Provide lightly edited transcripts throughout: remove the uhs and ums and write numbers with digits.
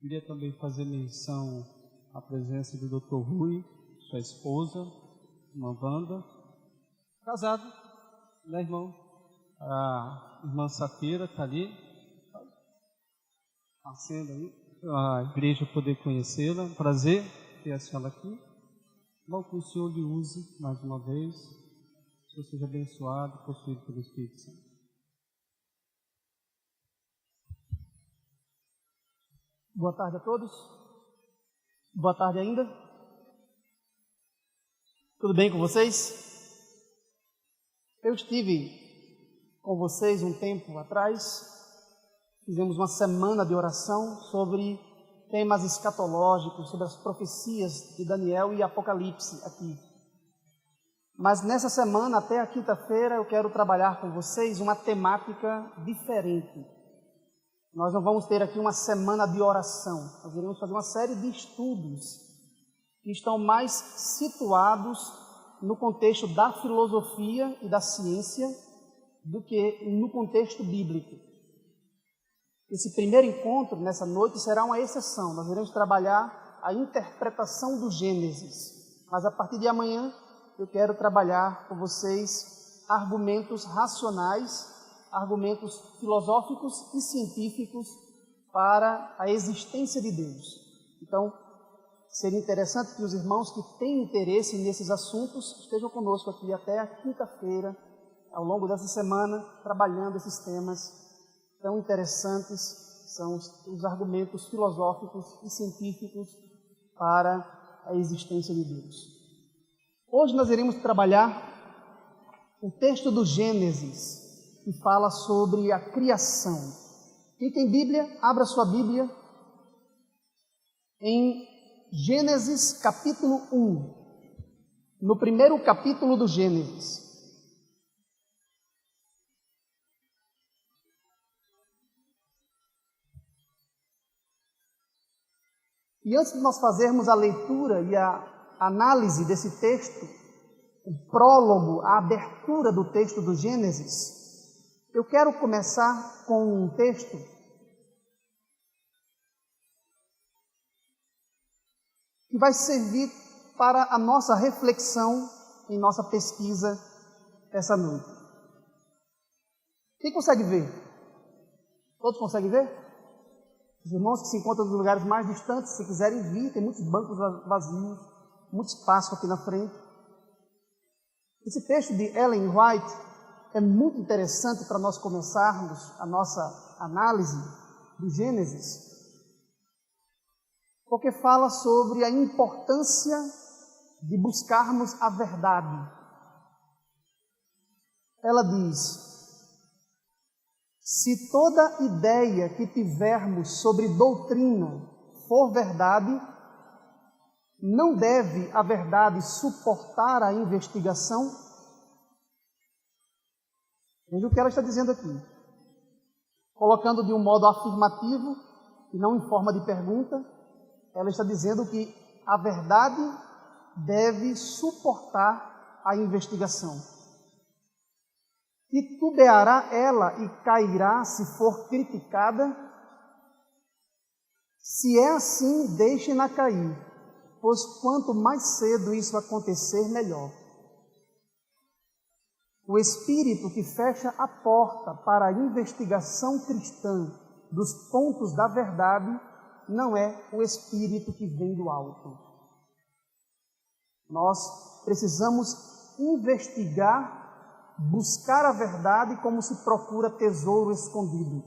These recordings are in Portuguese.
Queria também fazer menção à presença do Dr. Rui, sua esposa, irmã Wanda, casado, né, irmão? A irmã Safira está ali, nascendo aí, a igreja poder conhecê-la. Prazer ter a senhora aqui. Bom, que o Senhor lhe use mais uma vez. Que o Senhor seja abençoado, possuído pelo Espírito Santo. Boa tarde a todos. Boa tarde ainda. Tudo bem com vocês? Eu estive com vocês um tempo atrás. Fizemos uma semana de oração sobre temas escatológicos, sobre as profecias de Daniel e Apocalipse aqui. Mas nessa semana, até a quinta-feira, eu quero trabalhar com vocês uma temática diferente. Nós não vamos ter aqui uma semana de oração. Nós iremos fazer uma série de estudos que estão mais situados no contexto da filosofia e da ciência do que no contexto bíblico. Esse primeiro encontro, nessa noite, será uma exceção. Nós iremos trabalhar a interpretação do Gênesis. Mas a partir de amanhã, eu quero trabalhar com vocês argumentos racionais, argumentos filosóficos e científicos para a existência de Deus. Então, seria interessante que os irmãos que têm interesse nesses assuntos estejam conosco aqui até a quinta-feira, ao longo dessa semana, trabalhando esses temas tão interessantes, são os argumentos filosóficos e científicos para a existência de Deus. Hoje nós iremos trabalhar o texto do Gênesis, que fala sobre a criação. Quem tem Bíblia, abra sua Bíblia em Gênesis capítulo 1, no primeiro capítulo do Gênesis. E antes de nós fazermos a leitura e a análise desse texto, o prólogo, a abertura do texto do Gênesis, eu quero começar com um texto que vai servir para a nossa reflexão em nossa pesquisa essa noite. Quem consegue ver? Todos conseguem ver? Os irmãos que se encontram nos lugares mais distantes, se quiserem vir, tem muitos bancos vazios, muito espaço aqui na frente. Esse texto de Ellen White é muito interessante para nós começarmos a nossa análise do Gênesis, porque fala sobre a importância de buscarmos a verdade. Ela diz: se toda ideia que tivermos sobre doutrina for verdade, não deve a verdade suportar a investigação? Veja o que ela está dizendo aqui, colocando de um modo afirmativo e não em forma de pergunta. Ela está dizendo que a verdade deve suportar a investigação. Titubeará ela e cairá se for criticada? Se é assim, deixem-na cair, pois quanto mais cedo isso acontecer, melhor. O espírito que fecha a porta para a investigação cristã dos pontos da verdade não é o espírito que vem do alto. Nós precisamos investigar, buscar a verdade como se procura tesouro escondido.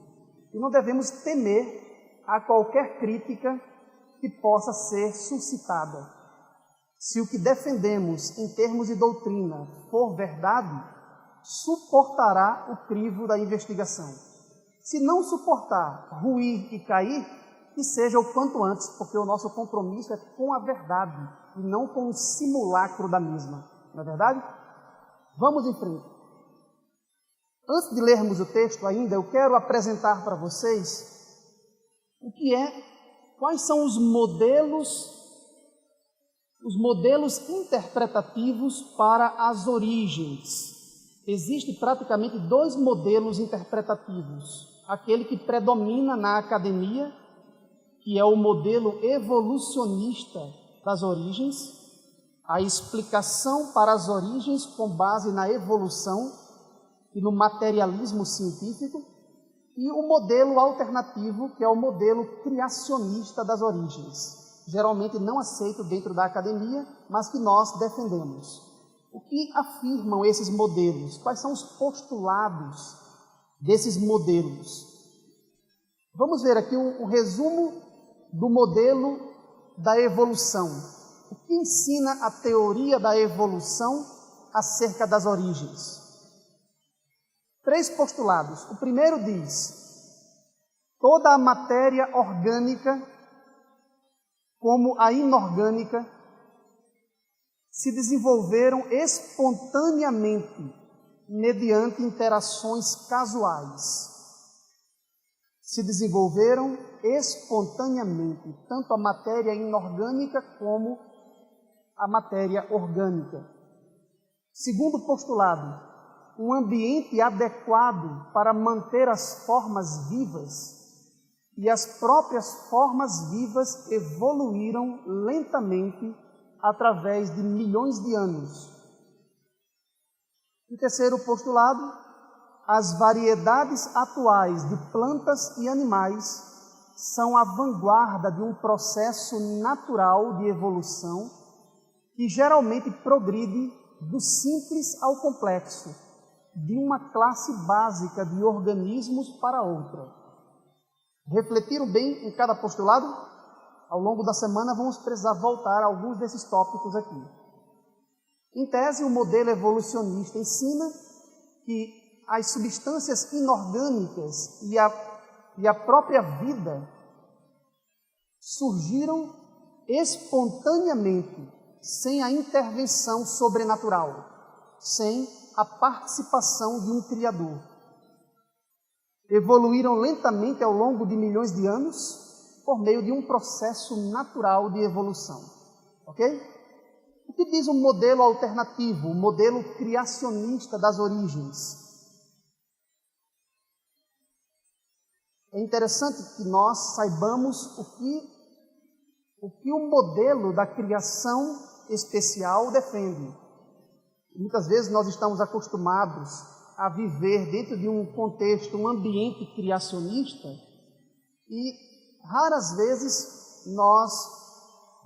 E não devemos temer a qualquer crítica que possa ser suscitada. Se o que defendemos em termos de doutrina for verdade, suportará o crivo da investigação. Se não suportar, ruir e cair, que seja o quanto antes, porque o nosso compromisso é com a verdade e não com o simulacro da mesma. Não é verdade? Vamos em frente. Antes de lermos o texto ainda, eu quero apresentar para vocês quais são os modelos interpretativos para as origens. Existem praticamente dois modelos interpretativos. Aquele que predomina na academia que é o modelo evolucionista das origens, a explicação para as origens com base na evolução e no materialismo científico, e o modelo alternativo, que é o modelo criacionista das origens, geralmente não aceito dentro da academia, mas que nós defendemos. O que afirmam esses modelos? Quais são os postulados desses modelos? Vamos ver aqui um resumo do modelo da evolução. O que ensina a teoria da evolução acerca das origens? 3 postulados. O primeiro diz: toda a matéria orgânica, como a inorgânica, se desenvolveram espontaneamente mediante interações casuais. Se desenvolveram espontaneamente, tanto a matéria inorgânica como a matéria orgânica. Segundo postulado, um ambiente adequado para manter as formas vivas, e as próprias formas vivas evoluíram lentamente através de milhões de anos. E terceiro postulado, as variedades atuais de plantas e animais são a vanguarda de um processo natural de evolução que geralmente progride do simples ao complexo, de uma classe básica de organismos para outra. Refletiram bem em cada postulado? Ao longo da semana vamos precisar voltar a alguns desses tópicos aqui. Em tese, o modelo evolucionista ensina que as substâncias inorgânicas e a própria vida surgiram espontaneamente, sem a intervenção sobrenatural, sem a participação de um Criador. Evoluíram lentamente ao longo de milhões de anos por meio de um processo natural de evolução. Ok? O que diz o modelo alternativo, o modelo criacionista das origens? É interessante que nós saibamos o que o modelo da criação especial defende. Muitas vezes nós estamos acostumados a viver dentro de um contexto, um ambiente criacionista, e raras vezes nós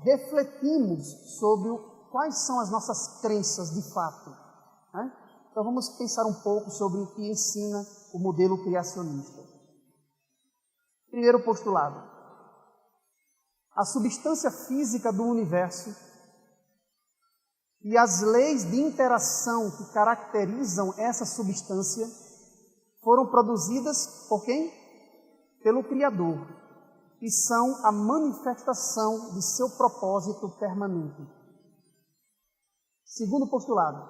refletimos sobre quais são as nossas crenças de fato, né? Então vamos pensar um pouco sobre o que ensina o modelo criacionista. Primeiro postulado: a substância física do universo e as leis de interação que caracterizam essa substância foram produzidas por quem? Pelo Criador, e são a manifestação de seu propósito permanente. Segundo postulado: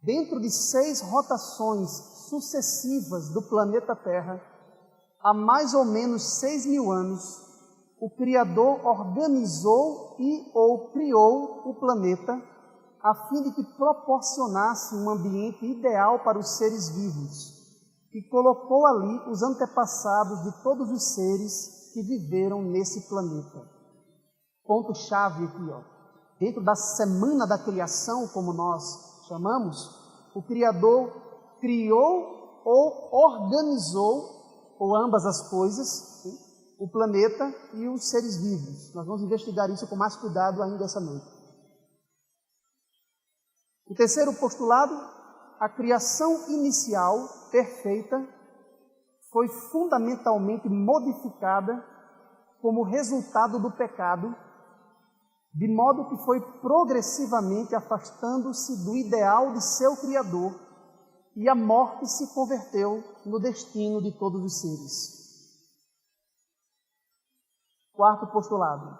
dentro de 6 rotações sucessivas do planeta Terra, há mais ou menos 6.000 anos, o Criador organizou ou criou o planeta a fim de que proporcionasse um ambiente ideal para os seres vivos, e colocou ali os antepassados de todos os seres que viveram nesse planeta. Ponto-chave aqui, ó. Dentro da semana da criação, como nós chamamos, o Criador criou ou organizou, ou ambas as coisas, o planeta e os seres vivos. Nós vamos investigar isso com mais cuidado ainda essa noite. O terceiro postulado: a criação inicial, perfeita, foi fundamentalmente modificada como resultado do pecado, de modo que foi progressivamente afastando-se do ideal de seu Criador, e a morte se converteu no destino de todos os seres. Quarto postulado: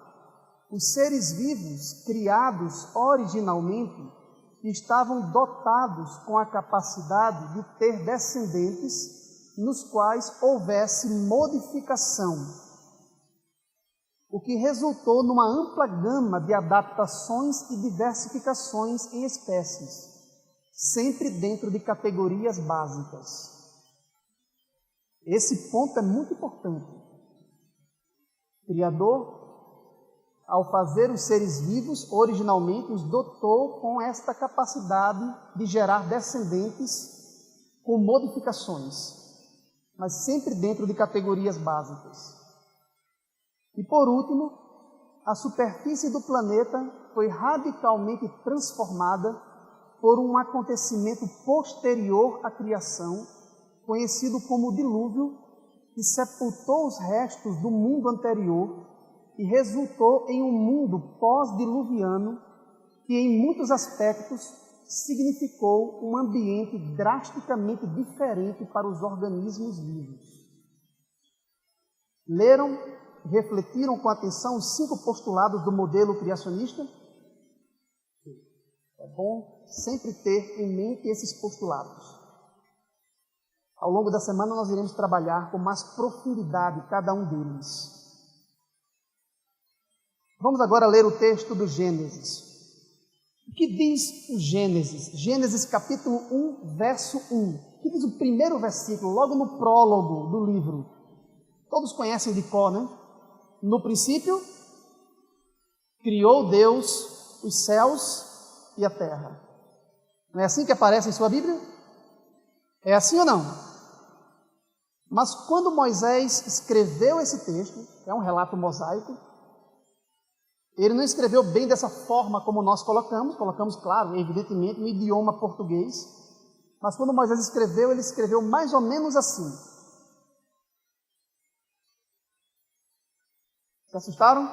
os seres vivos, criados originalmente, estavam dotados com a capacidade de ter descendentes nos quais houvesse modificação, o que resultou numa ampla gama de adaptações e diversificações em espécies, sempre dentro de categorias básicas. Esse ponto é muito importante. Criador, ao fazer os seres vivos, originalmente os dotou com esta capacidade de gerar descendentes com modificações, mas sempre dentro de categorias básicas. E por último, a superfície do planeta foi radicalmente transformada por um acontecimento posterior à criação, conhecido como dilúvio, que sepultou os restos do mundo anterior e resultou em um mundo pós-diluviano que, em muitos aspectos, significou um ambiente drasticamente diferente para os organismos vivos. Leram e refletiram com atenção os 5 postulados do modelo criacionista? É bom sempre ter em mente esses postulados. Ao longo da semana nós iremos trabalhar com mais profundidade cada um deles. Vamos agora ler o texto do Gênesis. O que diz o Gênesis? Gênesis capítulo 1, verso 1. O que diz o primeiro versículo, logo no prólogo do livro? Todos conhecem de cor, né? No princípio, criou Deus os céus e a terra. Não é assim que aparece em sua Bíblia? É assim ou não? Mas quando Moisés escreveu esse texto, é um relato mosaico, ele não escreveu bem dessa forma como nós colocamos, claro, evidentemente, no idioma português, mas quando Moisés escreveu, ele escreveu mais ou menos assim. Se assustaram?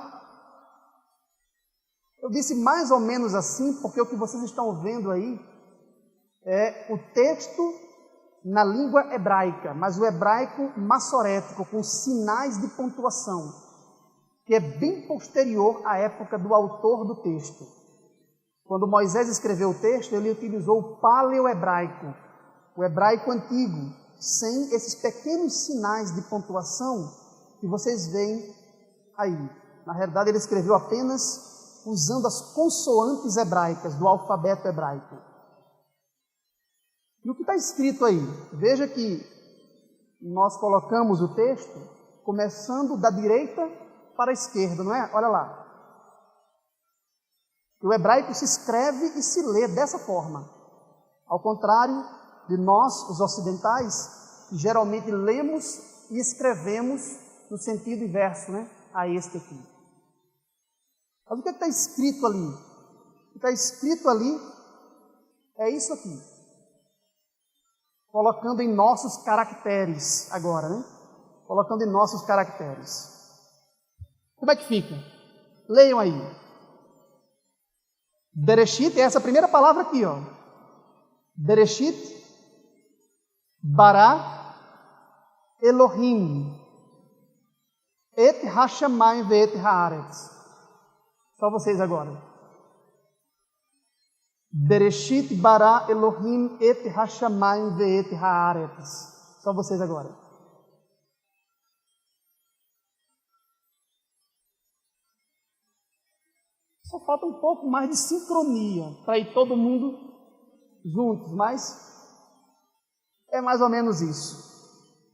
Eu disse mais ou menos assim, porque o que vocês estão vendo aí é o texto na língua hebraica, mas o hebraico massorético, com sinais de pontuação, que é bem posterior à época do autor do texto. Quando Moisés escreveu o texto, ele utilizou o paleohebraico, o hebraico antigo, sem esses pequenos sinais de pontuação que vocês veem aí. Na realidade, ele escreveu apenas usando as consoantes hebraicas do alfabeto hebraico. E o que está escrito aí? Veja que nós colocamos o texto começando da direita para a esquerda, não é? Olha lá. O hebraico se escreve e se lê dessa forma. Ao contrário de nós, os ocidentais, que geralmente lemos e escrevemos no sentido inverso, né? A este aqui. Mas o que está escrito ali? O que está escrito ali é isso aqui. Colocando em nossos caracteres agora, né? Colocando em nossos caracteres. Como é que fica? Leiam aí. Bereshit é essa primeira palavra aqui, ó. Bereshit, bara, Elohim, et hashamayim ve'et haaretz. Só vocês agora. Bereshit, bara, Elohim, et hashamayim ve'et haaretz. Só vocês agora. Só falta um pouco mais de sincronia para ir todo mundo juntos, mas é mais ou menos isso.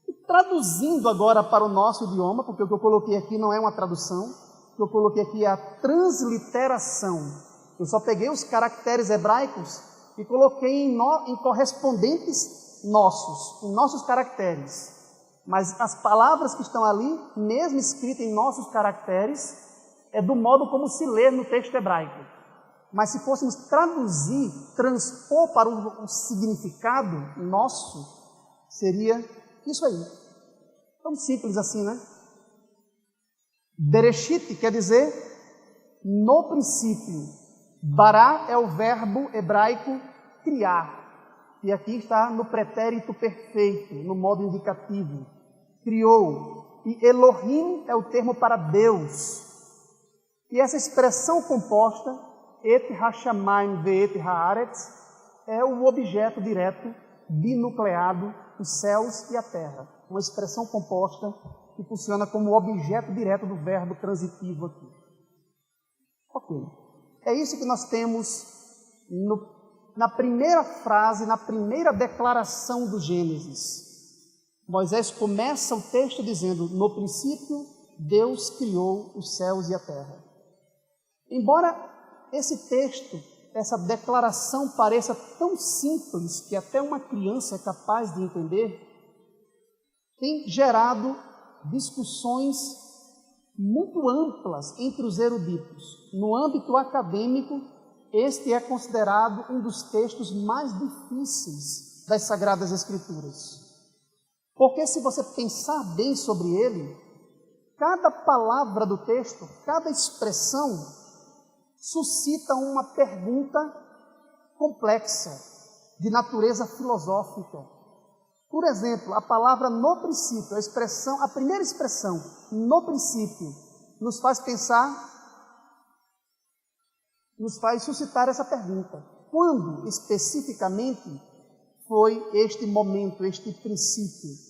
E traduzindo agora para o nosso idioma, porque o que eu coloquei aqui não é uma tradução, o que eu coloquei aqui é a transliteração. Eu só peguei os caracteres hebraicos e coloquei em correspondentes nossos, em nossos caracteres. Mas as palavras que estão ali, mesmo escritas em nossos caracteres, é do modo como se lê no texto hebraico. Mas se fôssemos traduzir, transpor para o significado nosso, seria isso aí. Tão simples assim, né? Bereshit quer dizer no princípio. Bará é o verbo hebraico criar. E aqui está no pretérito perfeito, no modo indicativo. Criou. E Elohim é o termo para Deus. E essa expressão composta, et hashamayim ve'et haaretz, é o objeto direto, binucleado, os céus e a terra. Uma expressão composta que funciona como objeto direto do verbo transitivo aqui. Ok. É isso que nós temos na primeira frase, na primeira declaração do Gênesis. Moisés começa o texto dizendo, no princípio, Deus criou os céus e a terra. Embora esse texto, essa declaração pareça tão simples que até uma criança é capaz de entender, tem gerado discussões muito amplas entre os eruditos. No âmbito acadêmico, este é considerado um dos textos mais difíceis das Sagradas Escrituras. Porque se você pensar bem sobre ele, cada palavra do texto, cada expressão, suscita uma pergunta complexa, de natureza filosófica. Por exemplo, a palavra no princípio, a primeira expressão, no princípio, nos faz pensar, nos faz suscitar essa pergunta. Quando, especificamente, foi este momento, este princípio?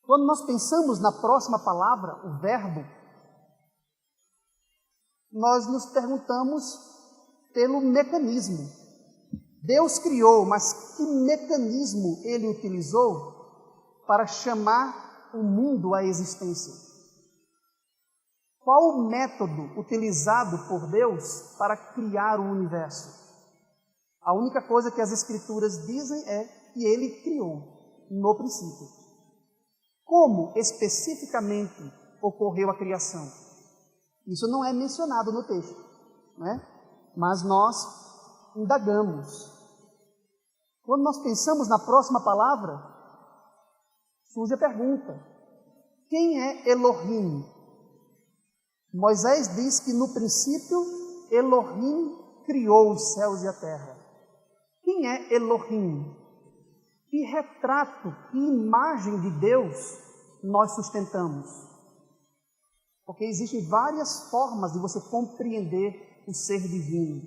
Quando nós pensamos na próxima palavra, o verbo, nós nos perguntamos pelo mecanismo. Deus criou, mas que mecanismo ele utilizou para chamar o mundo à existência? Qual o método utilizado por Deus para criar o universo? A única coisa que as Escrituras dizem é que ele criou no princípio. Como especificamente ocorreu a criação? Isso não é mencionado no texto, né? Mas nós indagamos. Quando nós pensamos na próxima palavra, surge a pergunta: quem é Elohim? Moisés diz que no princípio Elohim criou os céus e a terra. Quem é Elohim? Que retrato, que imagem de Deus nós sustentamos? Porque existem várias formas de você compreender o ser divino,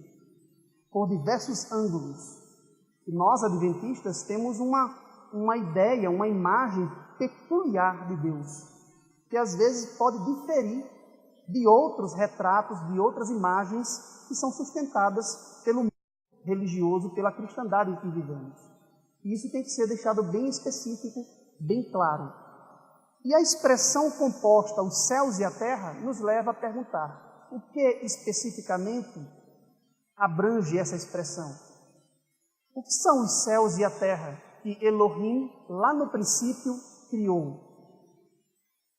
por diversos ângulos. E nós, adventistas, temos uma ideia, uma imagem peculiar de Deus, que às vezes pode diferir de outros retratos, de outras imagens que são sustentadas pelo mundo religioso, pela cristandade em que vivemos. E isso tem que ser deixado bem específico, bem claro. E a expressão composta, os céus e a terra, nos leva a perguntar: o que especificamente abrange essa expressão? O que são os céus e a terra que Elohim, lá no princípio, criou?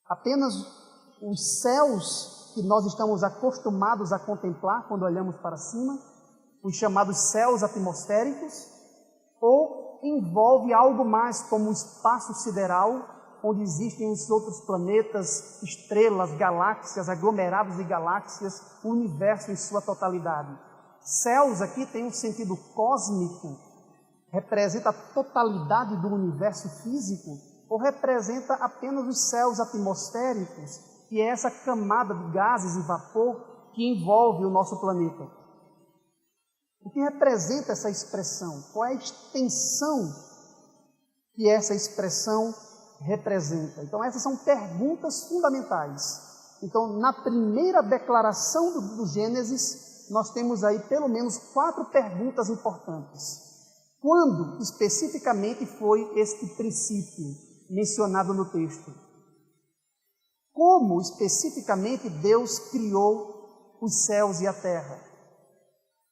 Apenas os céus que nós estamos acostumados a contemplar quando olhamos para cima, os chamados céus atmosféricos, ou envolve algo mais como o espaço sideral, onde existem os outros planetas, estrelas, galáxias, aglomerados de galáxias, o universo em sua totalidade? Céus aqui tem um sentido cósmico, representa a totalidade do universo físico, ou representa apenas os céus atmosféricos, que é essa camada de gases e vapor que envolve o nosso planeta? O que representa essa expressão? Qual é a extensão que essa expressão representa? Então, essas são perguntas fundamentais. Então, na primeira declaração do Gênesis, nós temos aí pelo menos 4 perguntas importantes. Quando especificamente foi este princípio mencionado no texto? Como especificamente Deus criou os céus e a terra?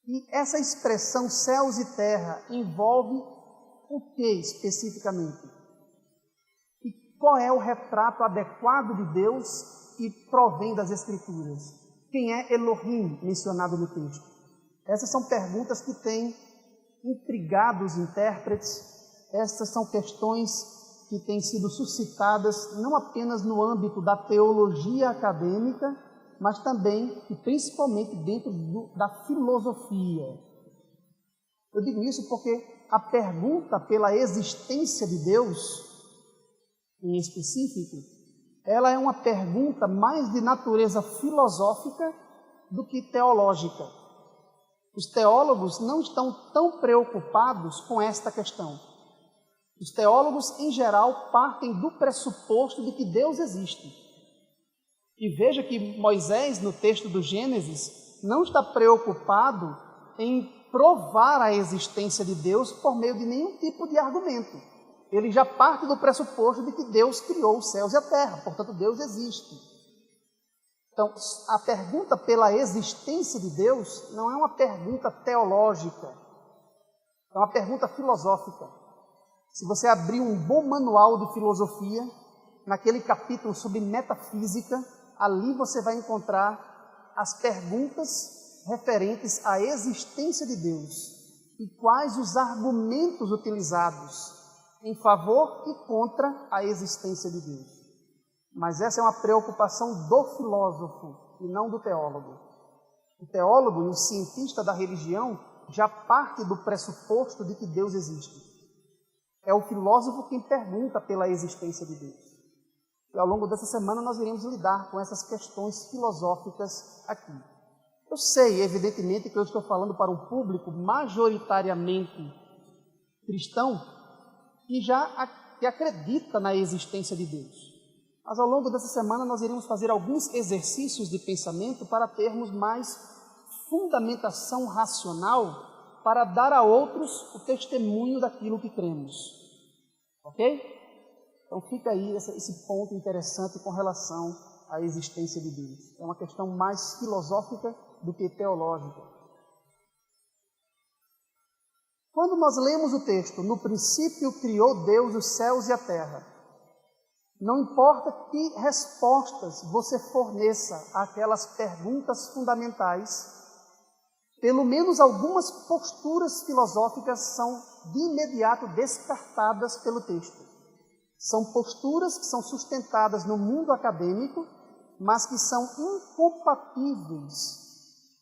E essa expressão céus e terra envolve o que especificamente? E qual é o retrato adequado de Deus que provém das Escrituras? Quem é Elohim mencionado no texto? Essas são perguntas que têm intrigado os intérpretes. Essas são questões que têm sido suscitadas não apenas no âmbito da teologia acadêmica, mas também e principalmente dentro da filosofia. Eu digo isso porque a pergunta pela existência de Deus, em específico, ela é uma pergunta mais de natureza filosófica do que teológica. Os teólogos não estão tão preocupados com esta questão. Os teólogos, em geral, partem do pressuposto de que Deus existe. E veja que Moisés, no texto do Gênesis, não está preocupado em provar a existência de Deus por meio de nenhum tipo de argumento. ele já parte do pressuposto de que Deus criou os céus e a terra, portanto Deus existe. Então, a pergunta pela existência de Deus não é uma pergunta teológica, é uma pergunta filosófica. Se você abrir um bom manual de filosofia, naquele capítulo sobre metafísica, ali você vai encontrar as perguntas referentes à existência de Deus e quais os argumentos utilizados em favor e contra a existência de Deus. Mas essa é uma preocupação do filósofo e não do teólogo. O teólogo e o cientista da religião já parte do pressuposto de que Deus existe. É o filósofo quem pergunta pela existência de Deus. E ao longo dessa semana nós iremos lidar com essas questões filosóficas aqui. Eu sei, evidentemente, que eu estou falando para um público majoritariamente cristão que acredita na existência de Deus. Mas ao longo dessa semana nós iremos fazer alguns exercícios de pensamento para termos mais fundamentação racional para dar a outros o testemunho daquilo que cremos. Ok? Então fica aí esse ponto interessante com relação à existência de Deus. É uma questão mais filosófica do que teológica. Quando nós lemos o texto, no princípio criou Deus os céus e a terra, não importa que respostas você forneça àquelas perguntas fundamentais, pelo menos algumas posturas filosóficas são de imediato descartadas pelo texto. São posturas que são sustentadas no mundo acadêmico, mas que são incompatíveis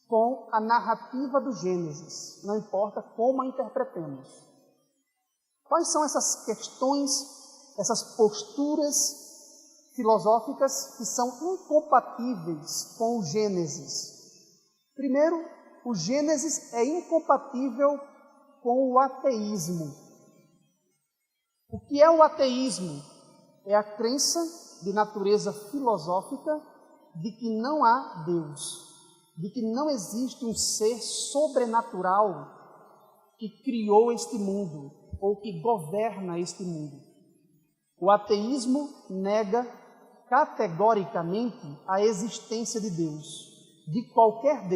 com a narrativa do Gênesis, não importa como a interpretemos. Quais são essas questões, essas posturas filosóficas que são incompatíveis com o Gênesis? Primeiro, o Gênesis é incompatível com o ateísmo. O que é o ateísmo? É a crença de natureza filosófica de que não há Deus, de que não existe um ser sobrenatural que criou este mundo ou que governa este mundo. O ateísmo nega categoricamente a existência de Deus, de qualquer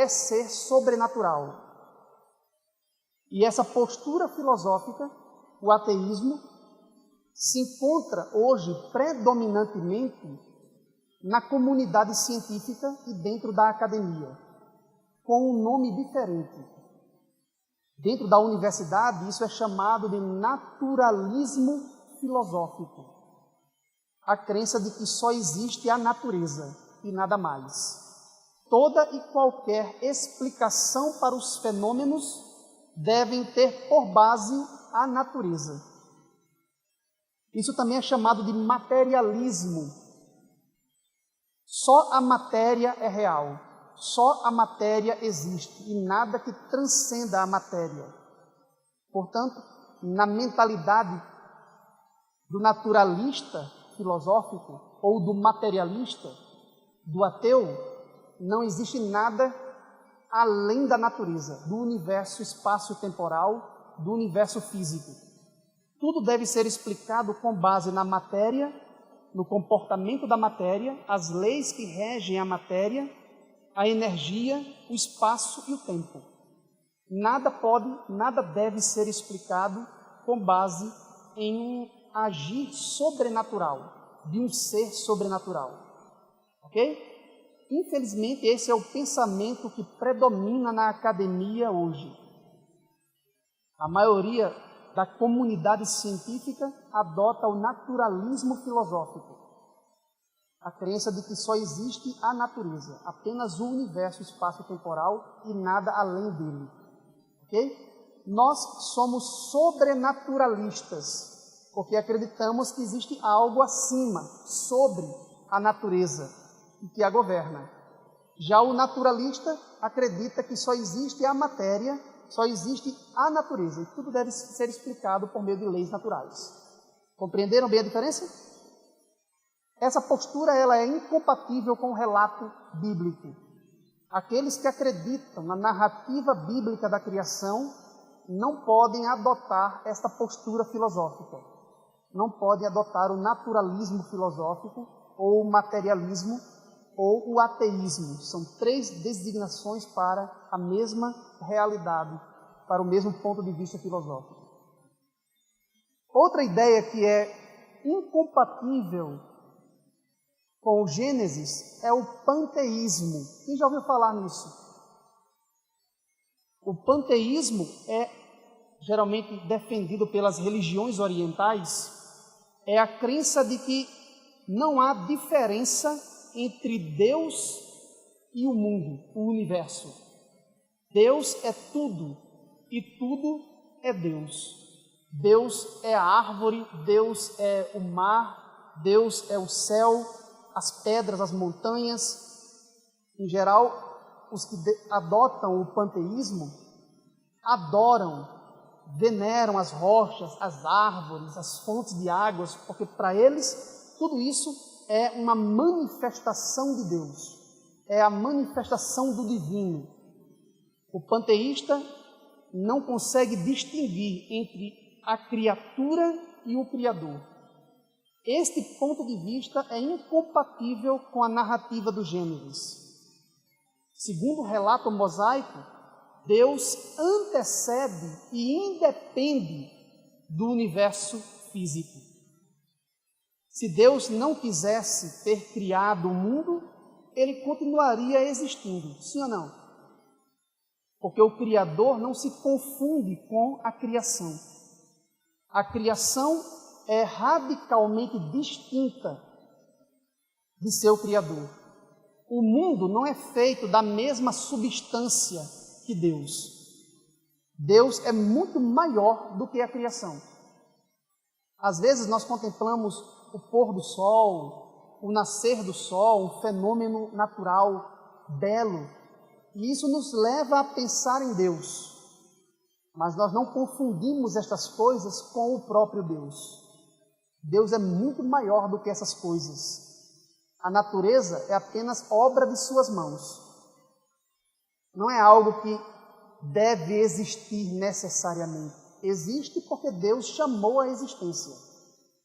ser sobrenatural. E essa postura filosófica, o ateísmo, se encontra hoje predominantemente na comunidade científica e dentro da academia, com um nome diferente. Dentro da universidade, isso é chamado de naturalismo filosófico. A crença de que só existe a natureza e nada mais. Toda e qualquer explicação para os fenômenos devem ter por base a natureza. Isso também é chamado de materialismo. Só a matéria é real. Só a matéria existe e nada que transcenda a matéria. Portanto, na mentalidade do naturalista filosófico ou do materialista, do ateu, não existe nada além da natureza, do universo espaço-temporal, do universo físico. Tudo deve ser explicado com base na matéria, no comportamento da matéria, as leis que regem a matéria, a energia, o espaço e o tempo. Nada deve ser explicado com base em um agir sobrenatural, de um ser sobrenatural. Ok? Infelizmente, esse é o pensamento que predomina na academia hoje. A maioria da comunidade científica adota o naturalismo filosófico. A crença de que só existe a natureza, apenas o universo espaço-temporal e nada além dele. Ok? Nós somos sobrenaturalistas, porque acreditamos que existe algo acima, sobre a natureza, e que a governa. Já o naturalista acredita que só existe a matéria, só existe a natureza, e tudo deve ser explicado por meio de leis naturais. Compreenderam bem a diferença? Essa postura ela é incompatível com o relato bíblico. Aqueles que acreditam na narrativa bíblica da criação não podem adotar esta postura filosófica. Não podem adotar o naturalismo filosófico, ou o materialismo, ou o ateísmo. São 3 designações para a mesma realidade, para o mesmo ponto de vista filosófico. Outra ideia que é incompatível com o Gênesis é o panteísmo. Quem já ouviu falar nisso? O panteísmo é geralmente defendido pelas religiões orientais, é a crença de que não há diferença entre Deus e o mundo, o universo. Deus é tudo e tudo é Deus. Deus é a árvore, Deus é o mar, Deus é o céu, as pedras, as montanhas. Em geral, os que adotam o panteísmo adoram, veneram as rochas, as árvores, as fontes de águas, porque para eles tudo isso é uma manifestação de Deus, é a manifestação do divino. O panteísta não consegue distinguir entre a criatura e o Criador. Este ponto de vista é incompatível com a narrativa do Gênesis. Segundo o relato mosaico, Deus antecede e independe do universo físico. Se Deus não quisesse ter criado o mundo, ele continuaria existindo, sim ou não? Porque o Criador não se confunde com a criação. A criação é radicalmente distinta de seu Criador. O mundo não é feito da mesma substância que Deus. Deus é muito maior do que a criação. Às vezes nós contemplamos o pôr do sol, o nascer do sol, um fenômeno natural, belo, e isso nos leva a pensar em Deus. Mas nós não confundimos estas coisas com o próprio Deus. Deus é muito maior do que essas coisas. A natureza é apenas obra de suas mãos. Não é algo que deve existir necessariamente. Existe porque Deus chamou a existência.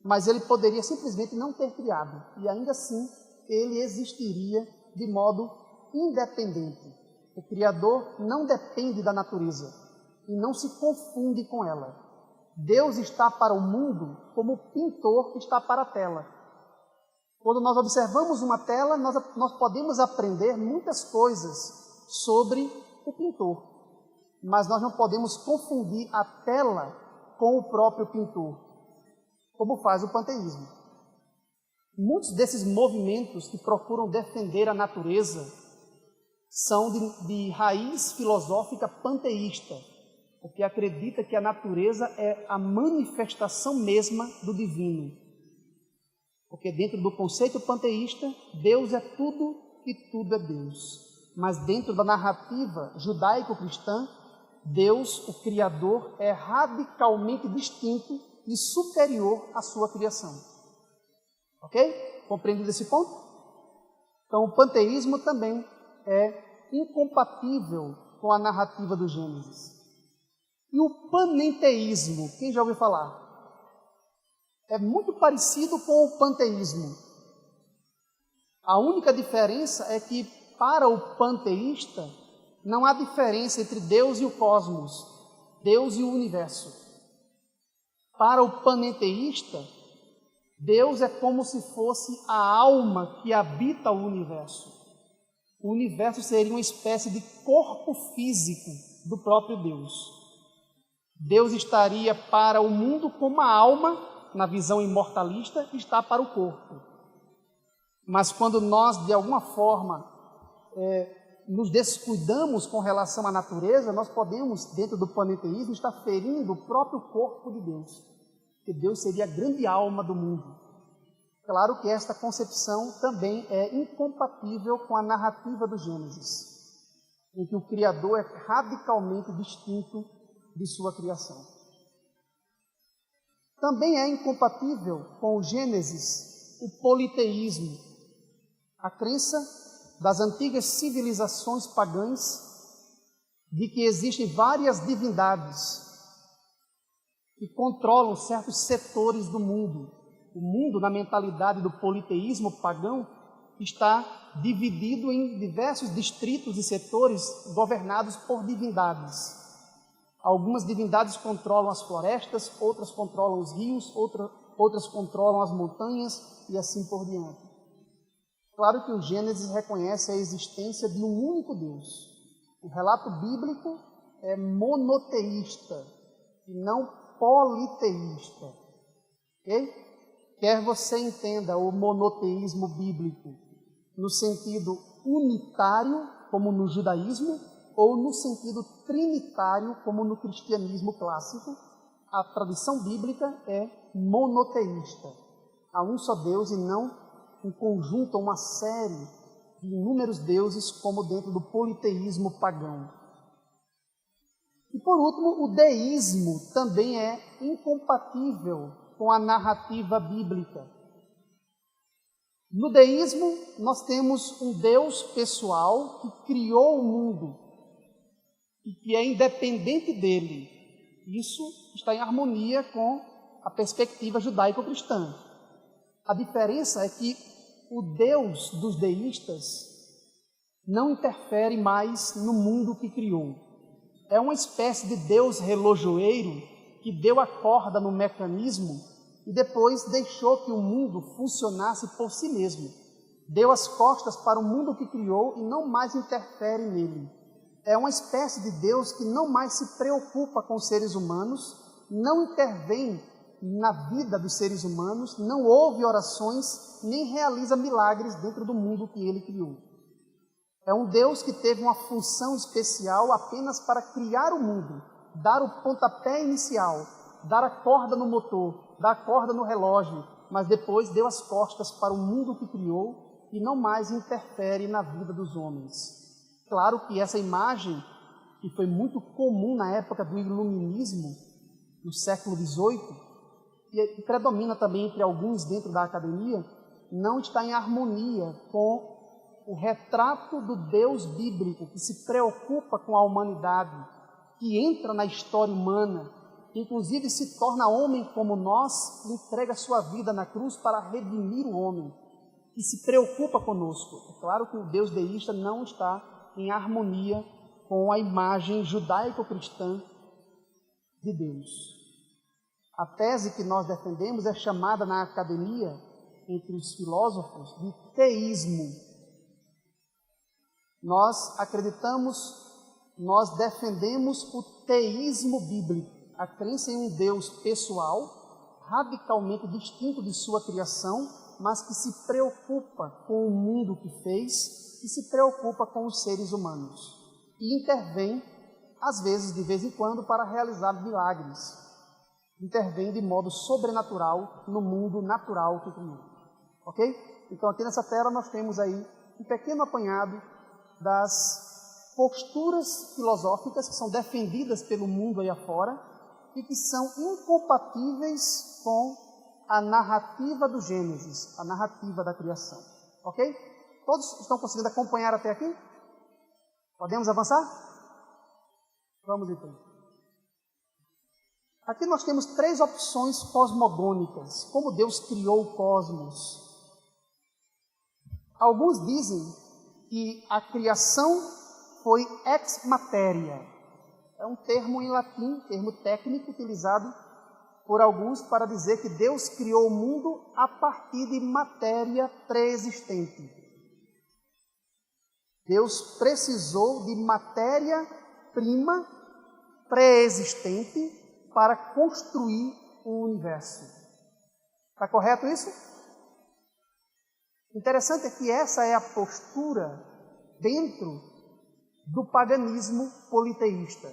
Mas ele poderia simplesmente não ter criado. E ainda assim, ele existiria de modo independente. O Criador não depende da natureza e não se confunde com ela. Deus está para o mundo como o pintor está para a tela. Quando nós observamos uma tela, nós podemos aprender muitas coisas sobre o pintor, mas nós não podemos confundir a tela com o próprio pintor, como faz o panteísmo. Muitos desses movimentos que procuram defender a natureza são de raiz filosófica panteísta, porque acredita que a natureza é a manifestação mesma do divino. Porque dentro do conceito panteísta, Deus é tudo e tudo é Deus. Mas dentro da narrativa judaico-cristã, Deus, o Criador, é radicalmente distinto e superior à sua criação. Ok? Compreendido esse ponto? Então, o panteísmo também é incompatível com a narrativa do Gênesis. E o panenteísmo, quem já ouviu falar? É muito parecido com o panteísmo. A única diferença é que, para o panteísta, não há diferença entre Deus e o cosmos, Deus e o universo. Para o panenteísta, Deus é como se fosse a alma que habita o universo. O universo seria uma espécie de corpo físico do próprio Deus. Deus estaria para o mundo como a alma, na visão imortalista, está para o corpo. Mas quando nós, de alguma forma, nos descuidamos com relação à natureza, nós podemos, dentro do panenteísmo, estar ferindo o próprio corpo de Deus. Que Deus seria a grande alma do mundo. Claro que esta concepção também é incompatível com a narrativa do Gênesis, em que o Criador é radicalmente distinto de sua criação. Também é incompatível com o Gênesis o politeísmo, a crença das antigas civilizações pagãs de que existem várias divindades que controlam certos setores do mundo. O mundo, na mentalidade do politeísmo pagão, está dividido em diversos distritos e setores governados por divindades. Algumas divindades controlam as florestas, outras controlam os rios, outras controlam as montanhas e assim por diante. Claro que o Gênesis reconhece a existência de um único Deus. O relato bíblico é monoteísta e não politeísta. Ok? Quer você entenda o monoteísmo bíblico no sentido unitário, como no judaísmo, ou no sentido trinitário, como no cristianismo clássico, a tradição bíblica é monoteísta. Há um só Deus e não um conjunto, uma série de inúmeros deuses, como dentro do politeísmo pagão. E por último, o deísmo também é incompatível com a narrativa bíblica. No deísmo, nós temos um Deus pessoal que criou o mundo e que é independente dele. Isso está em harmonia com a perspectiva judaico-cristã. A diferença é que o Deus dos deístas não interfere mais no mundo que criou. É uma espécie de Deus relojoeiro que deu a corda no mecanismo e depois deixou que o mundo funcionasse por si mesmo. Deu as costas para o mundo que criou e não mais interfere nele. É uma espécie de Deus que não mais se preocupa com os seres humanos, não intervém na vida dos seres humanos, não ouve orações, nem realiza milagres dentro do mundo que ele criou. É um Deus que teve uma função especial apenas para criar o mundo, dar o pontapé inicial, dar a corda no motor, dar a corda no relógio, mas depois deu as costas para o mundo que criou e não mais interfere na vida dos homens. Claro que essa imagem, que foi muito comum na época do iluminismo, no século XVIII, e predomina também entre alguns dentro da academia, não está em harmonia com o retrato do Deus bíblico que se preocupa com a humanidade, que entra na história humana, que inclusive se torna homem como nós e entrega sua vida na cruz para redimir o homem, que se preocupa conosco. É claro que o Deus deísta não está em harmonia com a imagem judaico-cristã de Deus. A tese que nós defendemos é chamada na academia, entre os filósofos, de teísmo. Nós acreditamos, nós defendemos o teísmo bíblico, a crença em um Deus pessoal, radicalmente distinto de sua criação, mas que se preocupa com o mundo que fez e se preocupa com os seres humanos. E intervém, às vezes, de vez em quando, para realizar milagres. Intervém de modo sobrenatural no mundo natural que criou. Ok? Então, aqui nessa tela nós temos aí um pequeno apanhado das posturas filosóficas que são defendidas pelo mundo aí afora e que são incompatíveis com a narrativa do Gênesis, a narrativa da criação. Ok? Todos estão conseguindo acompanhar até aqui? Podemos avançar? Vamos então. Aqui nós temos 3 opções cosmogônicas, como Deus criou o cosmos. Alguns dizem que a criação foi ex materia. É um termo em latim, termo técnico utilizado por alguns para dizer que Deus criou o mundo a partir de matéria pré-existente. Deus precisou de matéria-prima pré-existente para construir o universo. Está correto isso? Interessante é que essa é a postura dentro do paganismo politeísta.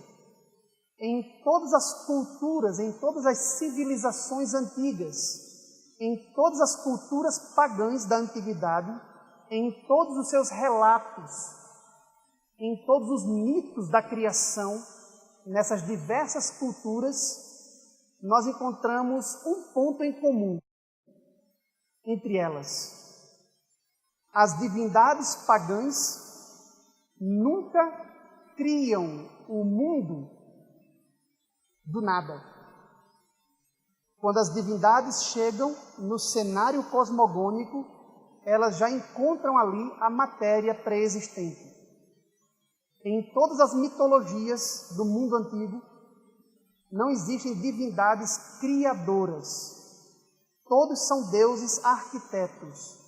Em todas as culturas, em todas as civilizações antigas, em todas as culturas pagãs da antiguidade, em todos os seus relatos, em todos os mitos da criação, nessas diversas culturas, nós encontramos um ponto em comum entre elas. As divindades pagãs nunca criam o mundo do nada. Quando as divindades chegam no cenário cosmogônico, elas já encontram ali a matéria pré-existente. Em todas as mitologias do mundo antigo, não existem divindades criadoras. Todos são deuses arquitetos,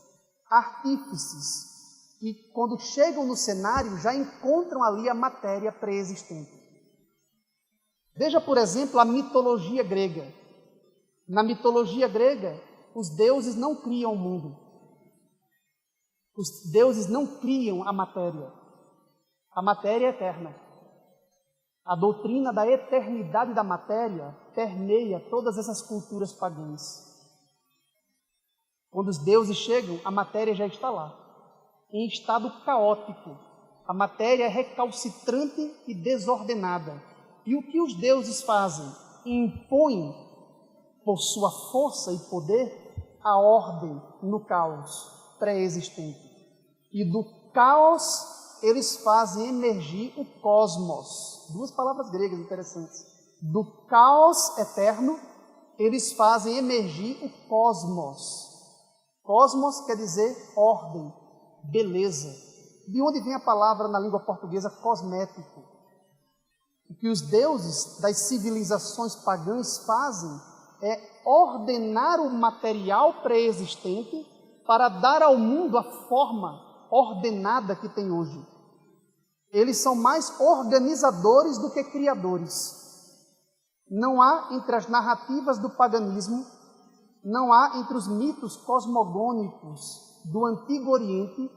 artífices, que quando chegam no cenário já encontram ali a matéria pré-existente. Veja, por exemplo, a mitologia grega. Na mitologia grega, os deuses não criam o mundo. Os deuses não criam a matéria. A matéria é eterna. A doutrina da eternidade da matéria permeia todas essas culturas pagãs. Quando os deuses chegam, a matéria já está lá, em estado caótico. A matéria é recalcitrante e desordenada. E o que os deuses fazem? Impõem, por sua força e poder, a ordem no caos pré-existente. E do caos eles fazem emergir o cosmos. Duas palavras gregas interessantes. Do caos eterno, eles fazem emergir o cosmos. Cosmos quer dizer ordem, beleza. De onde vem a palavra na língua portuguesa cosmético? O que os deuses das civilizações pagãs fazem é ordenar o material pré-existente para dar ao mundo a forma ordenada que tem hoje. Eles são mais organizadores do que criadores. Não há entre as narrativas do paganismo, não há entre os mitos cosmogônicos do Antigo Oriente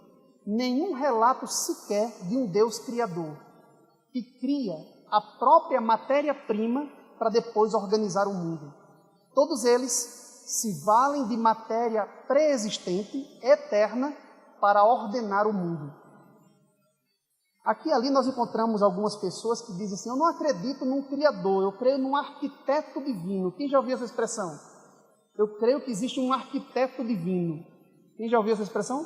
nenhum relato sequer de um Deus criador, que cria a própria matéria-prima para depois organizar o mundo. Todos eles se valem de matéria pré-existente, eterna, para ordenar o mundo. Aqui e ali nós encontramos algumas pessoas que dizem assim: eu não acredito num Criador, eu creio num arquiteto divino. Quem já ouviu essa expressão? Eu creio que existe um arquiteto divino. Quem já ouviu essa expressão?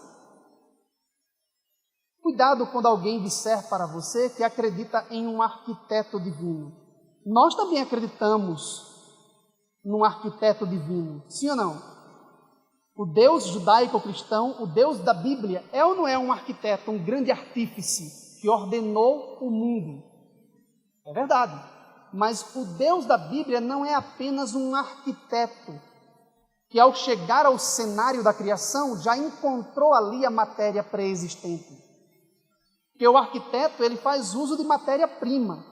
Cuidado quando alguém disser para você que acredita em um arquiteto divino. Nós também acreditamos num arquiteto divino, sim ou não? O Deus judaico-cristão, o Deus da Bíblia, é ou não é um arquiteto, um grande artífice que ordenou o mundo? É verdade. Mas o Deus da Bíblia não é apenas um arquiteto que, ao chegar ao cenário da criação, já encontrou ali a matéria pré-existente. Porque o arquiteto, ele faz uso de matéria-prima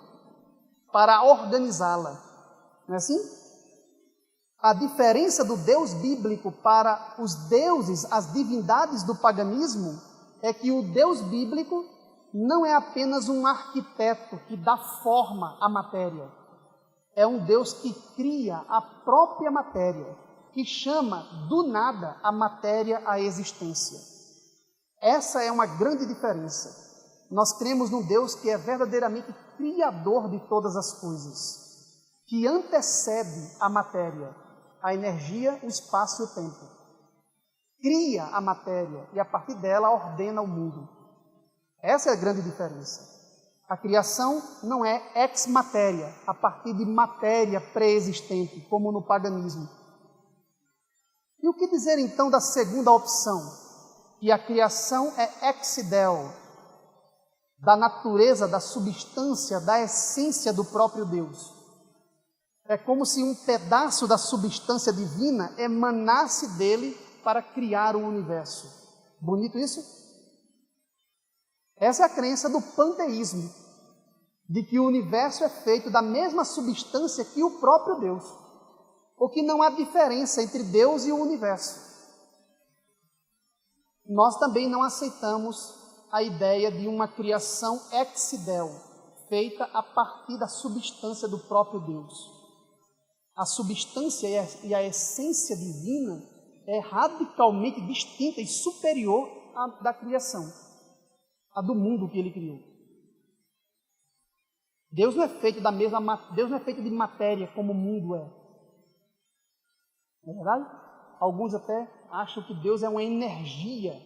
para organizá-la. Não é assim? A diferença do Deus bíblico para os deuses, as divindades do paganismo, é que o Deus bíblico não é apenas um arquiteto que dá forma à matéria. É um Deus que cria a própria matéria, que chama do nada a matéria à existência. Essa é uma grande diferença. Nós cremos num Deus que é verdadeiramente criador de todas as coisas, que antecede a matéria, a energia, o espaço e o tempo. Cria a matéria e, a partir dela, ordena o mundo. Essa é a grande diferença. A criação não é ex matéria, a partir de matéria pré-existente, como no paganismo. E o que dizer, então, da segunda opção? Que a criação é ex deo, da natureza, da substância, da essência do próprio Deus. É como se um pedaço da substância divina emanasse dele para criar o universo. Bonito isso? Essa é a crença do panteísmo, de que o universo é feito da mesma substância que o próprio Deus, ou que não há diferença entre Deus e o universo. Nós também não aceitamos a ideia de uma criação ex deo, feita a partir da substância do próprio Deus. A substância e a essência divina é radicalmente distinta e superior à da criação, à do mundo que ele criou. Deus não é feito Deus não é feito de matéria como o mundo é. Não é verdade? Alguns até acham que Deus é uma energia.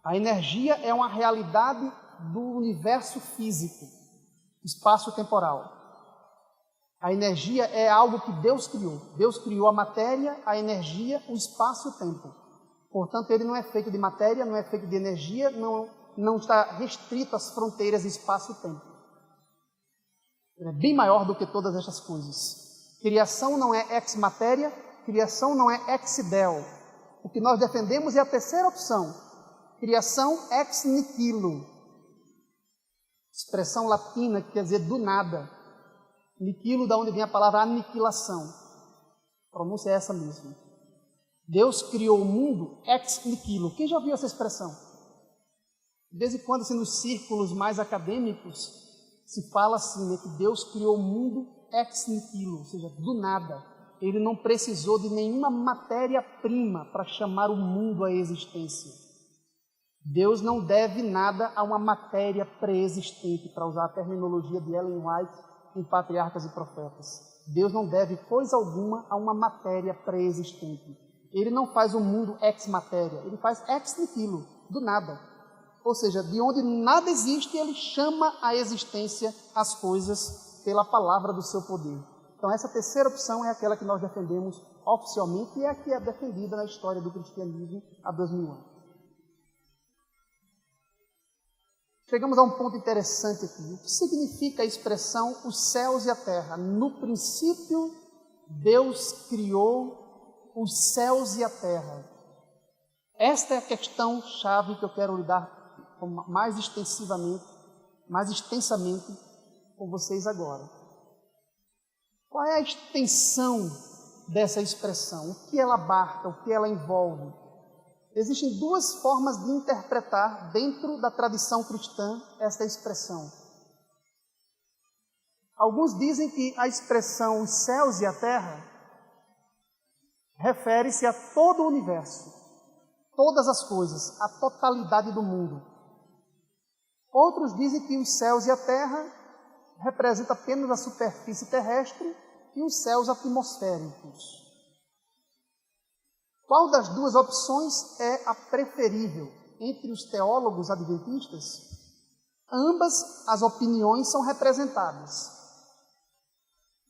A energia é uma realidade do universo físico, espaço-temporal. A energia é algo que Deus criou. Deus criou a matéria, a energia, o espaço e o tempo. Portanto, ele não é feito de matéria, não é feito de energia, não está restrito às fronteiras de espaço e tempo. Ele é bem maior do que todas estas coisas. Criação não é ex matéria, criação não é ex deo. O que nós defendemos é a terceira opção. Criação ex nihilo. Expressão latina que quer dizer do nada. Nihilo, da onde vem a palavra aniquilação. A pronúncia é essa mesmo. Deus criou o mundo ex nihilo. Quem já ouviu essa expressão? De vez em quando, assim, nos círculos mais acadêmicos, se fala assim, né, que Deus criou o mundo ex nihilo, ou seja, do nada. Ele não precisou de nenhuma matéria-prima para chamar o mundo à existência. Deus não deve nada a uma matéria pré-existente, para usar a terminologia de Ellen White em Patriarcas e Profetas. Deus não deve coisa alguma a uma matéria pré-existente. Ele não faz o mundo ex matéria, ele faz ex nihilo, do nada. Ou seja, de onde nada existe, ele chama à existência as coisas pela palavra do seu poder. Então essa terceira opção é aquela que nós defendemos oficialmente e é a que é defendida na história do cristianismo há 2000 anos. Chegamos a um ponto interessante aqui. O que significa a expressão os céus e a terra? No princípio, Deus criou os céus e a terra. Esta é a questão-chave que eu quero lidar mais extensamente com vocês agora. Qual é a extensão dessa expressão? O que ela abarca? O que ela envolve? Existem duas formas de interpretar dentro da tradição cristã esta expressão. Alguns dizem que a expressão os céus e a terra refere-se a todo o universo, todas as coisas, a totalidade do mundo. Outros dizem que os céus e a terra representam apenas a superfície terrestre e os céus atmosféricos. Qual das duas opções é a preferível entre os teólogos adventistas? Ambas as opiniões são representadas,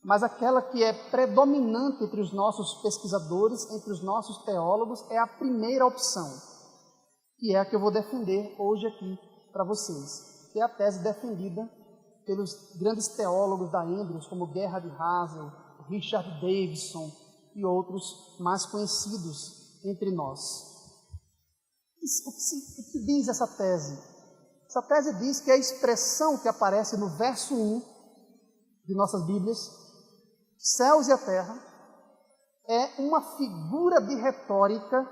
mas aquela que é predominante entre os nossos pesquisadores, entre os nossos teólogos, é a primeira opção, que é a que eu vou defender hoje aqui para vocês, que é a tese defendida pelos grandes teólogos da Andrews, como Gerhard Hasel, Richard Davidson e outros mais conhecidos entre nós. O que diz essa tese? Essa tese diz que a expressão que aparece no verso 1 de nossas Bíblias, céus e a terra, é uma figura de retórica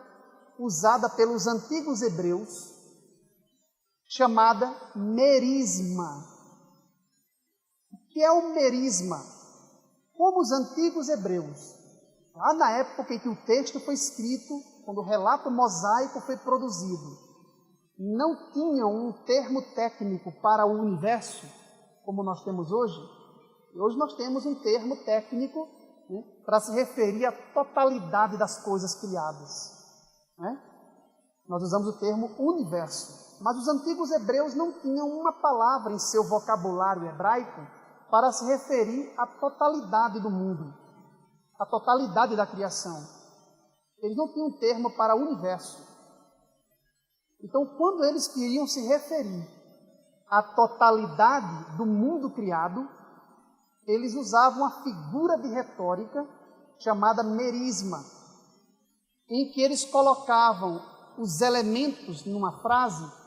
usada pelos antigos hebreus, chamada merisma. O que é o merisma? Como os antigos hebreus, lá na época em que o texto foi escrito, quando o relato mosaico foi produzido, não tinham um termo técnico para o universo, como nós temos hoje. E hoje nós temos um termo técnico, né, para se referir à totalidade das coisas criadas. Né? Nós usamos o termo universo. Mas os antigos hebreus não tinham uma palavra em seu vocabulário hebraico para se referir à totalidade do mundo, à totalidade da criação. Eles não tinham um termo para universo. Então, quando eles queriam se referir à totalidade do mundo criado, eles usavam a figura de retórica chamada merisma, em que eles colocavam os elementos numa frase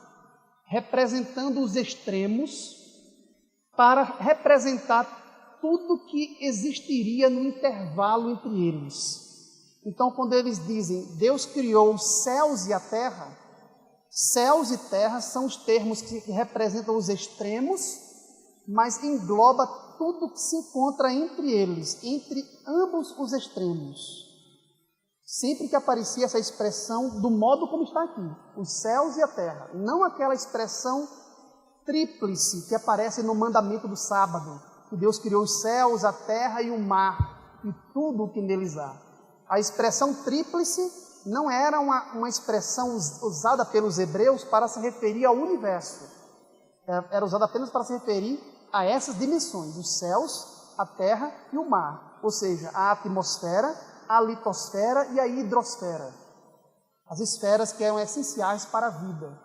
representando os extremos para representar tudo que existiria no intervalo entre eles. Então, quando eles dizem Deus criou os céus e a terra, céus e terra são os termos que representam os extremos, mas engloba tudo que se encontra entre eles, entre ambos os extremos. Sempre que aparecia essa expressão do modo como está aqui, os céus e a terra, não aquela expressão tríplice que aparece no mandamento do sábado, que Deus criou os céus, a terra e o mar, e tudo o que neles há. A expressão tríplice não era uma expressão usada pelos hebreus para se referir ao universo. Era usada apenas para se referir a essas dimensões, os céus a terra e o mar, ou seja, a atmosfera, a litosfera e a hidrosfera. As esferas que eram essenciais para a vida.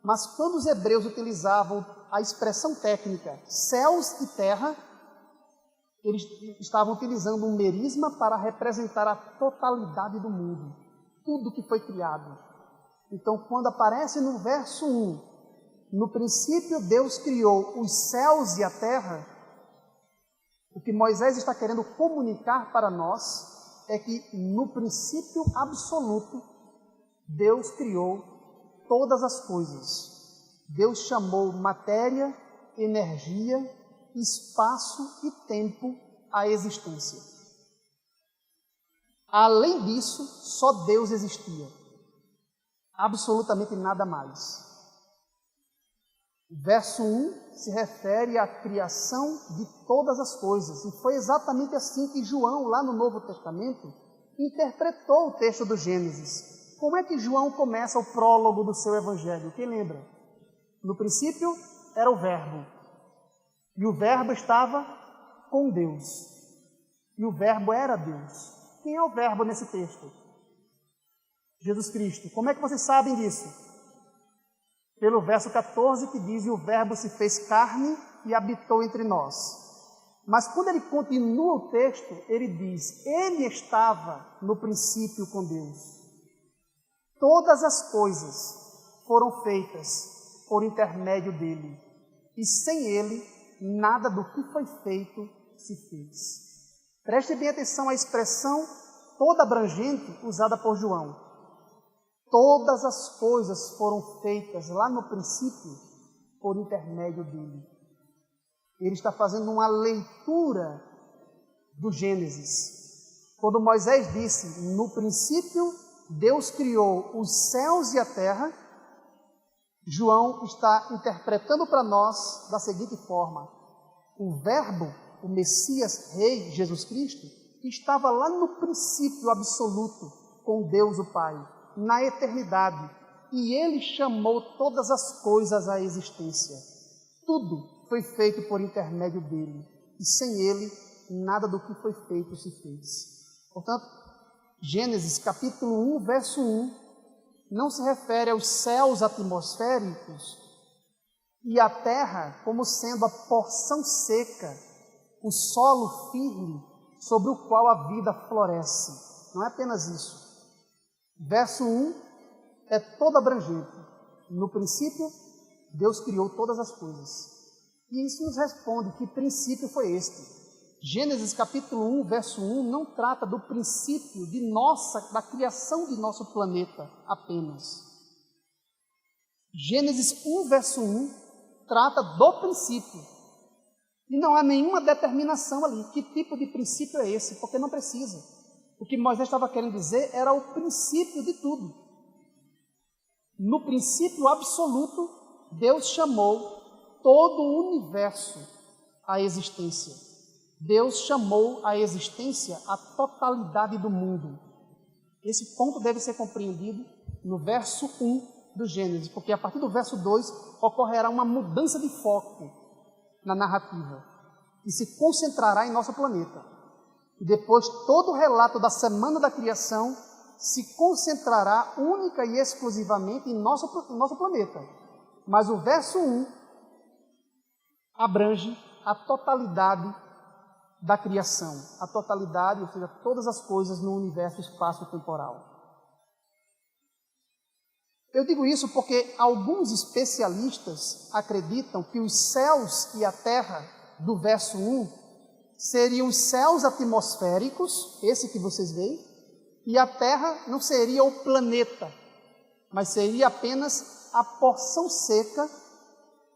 Mas quando os hebreus utilizavam a expressão técnica céus e terra, eles estavam utilizando um merisma para representar a totalidade do mundo, tudo que foi criado. Então, quando aparece no verso 1, no princípio Deus criou os céus e a terra, o que Moisés está querendo comunicar para nós é que no princípio absoluto Deus criou todas as coisas. Deus chamou matéria, energia, espaço e tempo à existência. Além disso, só Deus existia. Absolutamente nada mais. O verso 1 se refere à criação de todas as coisas. E foi exatamente assim que João, lá no Novo Testamento, interpretou o texto do Gênesis. Como é que João começa o prólogo do seu evangelho? Quem lembra? No princípio era o Verbo. E o Verbo estava com Deus. E o Verbo era Deus. Quem é o Verbo nesse texto? Jesus Cristo. Como é que vocês sabem disso? Pelo verso 14 que diz: e o Verbo se fez carne e habitou entre nós. Mas quando ele continua o texto, ele diz: ele estava no princípio com Deus. Todas as coisas foram feitas por intermédio dele. E sem ele, nada do que foi feito se fez. Preste bem atenção à expressão toda abrangente usada por João. Todas as coisas foram feitas lá no princípio por intermédio dele. Ele está fazendo uma leitura do Gênesis. Quando Moisés disse: no princípio Deus criou os céus e a terra, João está interpretando para nós da seguinte forma: o Verbo, o Messias, Rei Jesus Cristo, estava lá no princípio absoluto com Deus o Pai, na eternidade, e ele chamou todas as coisas à existência. Tudo foi feito por intermédio dele, e sem ele, nada do que foi feito se fez. Portanto, Gênesis capítulo 1, verso 1, não se refere aos céus atmosféricos e à terra como sendo a porção seca, o solo firme sobre o qual a vida floresce. Não é apenas isso. Verso 1 é todo abrangente. No princípio, Deus criou todas as coisas. E isso nos responde: que princípio foi este? Gênesis capítulo 1, verso 1, não trata do princípio da criação de nosso planeta apenas. Gênesis 1, verso 1, trata do princípio. E não há nenhuma determinação ali. Que tipo de princípio é esse? Porque não precisa. O que Moisés estava querendo dizer era o princípio de tudo. No princípio absoluto, Deus chamou todo o universo à existência. Deus chamou à existência a totalidade do mundo. Esse ponto deve ser compreendido no verso 1 do Gênesis, porque a partir do verso 2 ocorrerá uma mudança de foco na narrativa e se concentrará em nosso planeta. E depois todo o relato da semana da criação se concentrará única e exclusivamente em nosso planeta. Mas o verso 1 abrange a totalidade da criação, a totalidade, ou seja, todas as coisas no universo espaço-temporal. Eu digo isso porque alguns especialistas acreditam que os céus e a terra do verso 1 seriam os céus atmosféricos, esse que vocês veem, e a terra não seria o planeta, mas seria apenas a porção seca,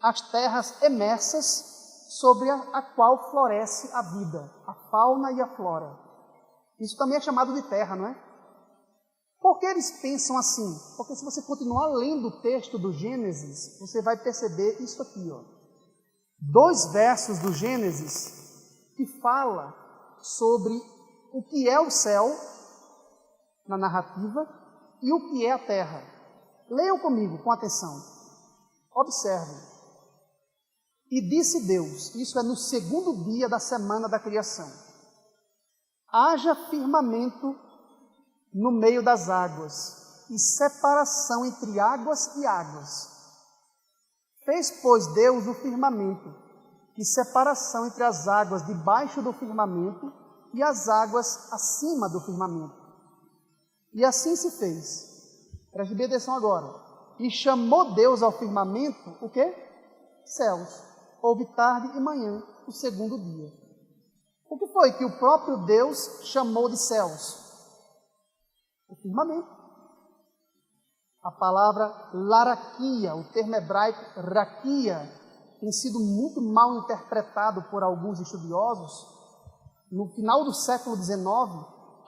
as terras emersas, sobre a qual floresce a vida, a fauna e a flora. Isso também é chamado de terra, não é? Por que eles pensam assim? Porque se você continuar lendo o texto do Gênesis, você vai perceber isso aqui, ó. 2 versos do Gênesis que fala sobre o que é o céu na narrativa e o que é a terra. Leiam comigo, com atenção. Observem. E disse Deus, isso é no segundo dia da semana da criação, haja firmamento no meio das águas e separação entre águas e águas. Fez, pois, Deus o firmamento e separação entre as águas debaixo do firmamento e as águas acima do firmamento. E assim se fez. Preste bem atenção agora. E chamou Deus ao firmamento o quê? Céus. Houve tarde e manhã, o segundo dia. O que foi que o próprio Deus chamou de céus? O firmamento. A palavra laraquia, o termo hebraico raquia, tem sido muito mal interpretado por alguns estudiosos. No final do século XIX,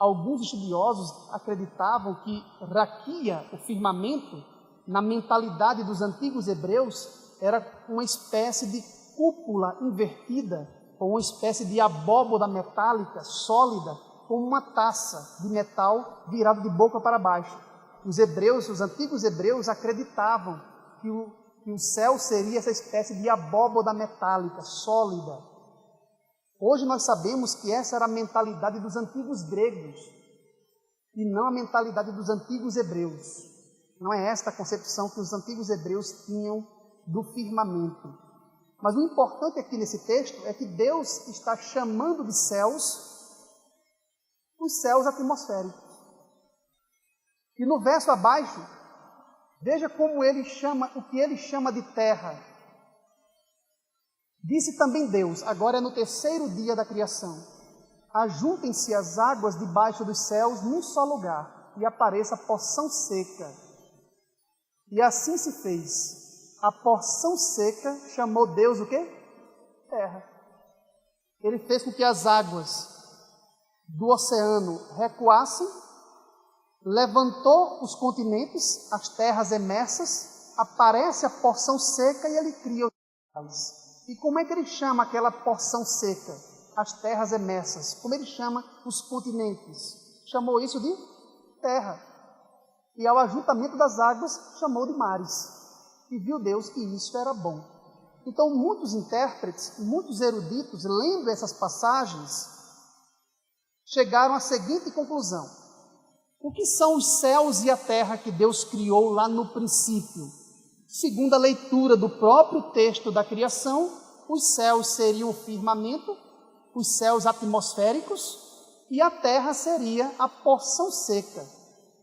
alguns estudiosos acreditavam que raquia, o firmamento, na mentalidade dos antigos hebreus, era uma espécie de cúpula invertida, ou uma espécie de abóboda metálica sólida, com uma taça de metal virada de boca para baixo. Os antigos hebreus acreditavam que o céu seria essa espécie de abóboda metálica sólida. Hoje nós sabemos que essa era a mentalidade dos antigos gregos e não a mentalidade dos antigos hebreus. Não é esta a concepção que os antigos hebreus tinham do firmamento. Mas o importante aqui nesse texto é que Deus está chamando de céus os céus atmosféricos. E no verso abaixo, veja como ele chama, o que ele chama de terra. Disse também Deus, agora é no terceiro dia da criação, ajuntem-se as águas debaixo dos céus num só lugar, e apareça a porção seca. E assim se fez. A porção seca chamou Deus o quê? Terra. Ele fez com que as águas do oceano recuassem, levantou os continentes, as terras emersas, aparece a porção seca e ele cria os animais. E como é que ele chama aquela porção seca? As terras emersas. Como ele chama os continentes? Chamou isso de terra. E ao ajuntamento das águas, chamou de mares. E viu Deus que isso era bom. Então, muitos intérpretes, muitos eruditos, lendo essas passagens, chegaram à seguinte conclusão: o que são os céus e a terra que Deus criou lá no princípio? Segundo a leitura do próprio texto da criação, os céus seriam o firmamento, os céus atmosféricos, e a terra seria a porção seca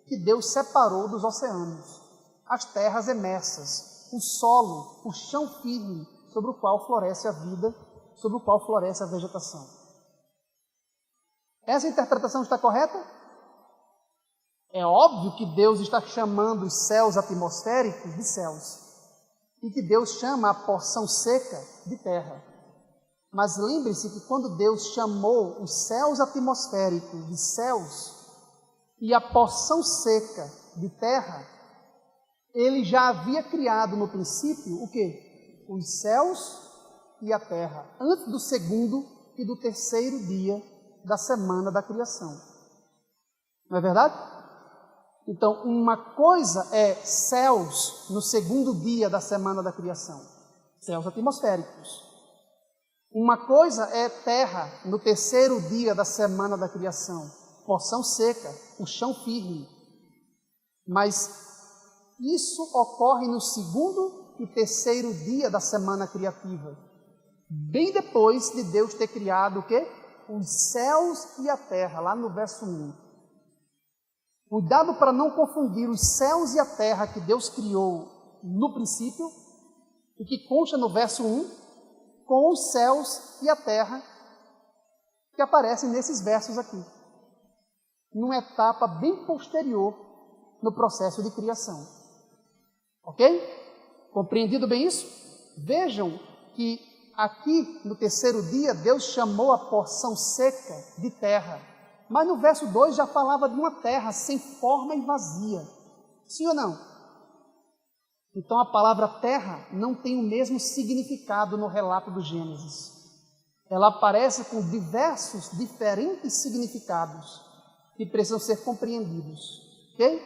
que Deus separou dos oceanos, as terras emersas, o solo, o chão firme sobre o qual floresce a vida, sobre o qual floresce a vegetação. Essa interpretação está correta? É óbvio que Deus está chamando os céus atmosféricos de céus e que Deus chama a porção seca de terra. Mas lembre-se que quando Deus chamou os céus atmosféricos de céus e a porção seca de terra, Ele já havia criado no princípio o quê? Os céus e a terra, antes do segundo e do terceiro dia da semana da criação. Não é verdade? Então, uma coisa é céus no segundo dia da semana da criação, céus atmosféricos. Uma coisa é terra no terceiro dia da semana da criação, porção seca, o chão firme. Mas isso ocorre no segundo e terceiro dia da semana criativa, bem depois de Deus ter criado o quê? Os céus e a terra, lá no verso 1. Cuidado para não confundir os céus e a terra que Deus criou no princípio, e que consta no verso 1, com os céus e a terra que aparecem nesses versos aqui, numa etapa bem posterior no processo de criação. Ok? Compreendido bem isso? Vejam que aqui no terceiro dia Deus chamou a porção seca de terra. Mas no verso 2 já falava de uma terra sem forma e vazia. Sim ou não? Então a palavra terra não tem o mesmo significado no relato do Gênesis. Ela aparece com diversos, diferentes significados que precisam ser compreendidos. Ok?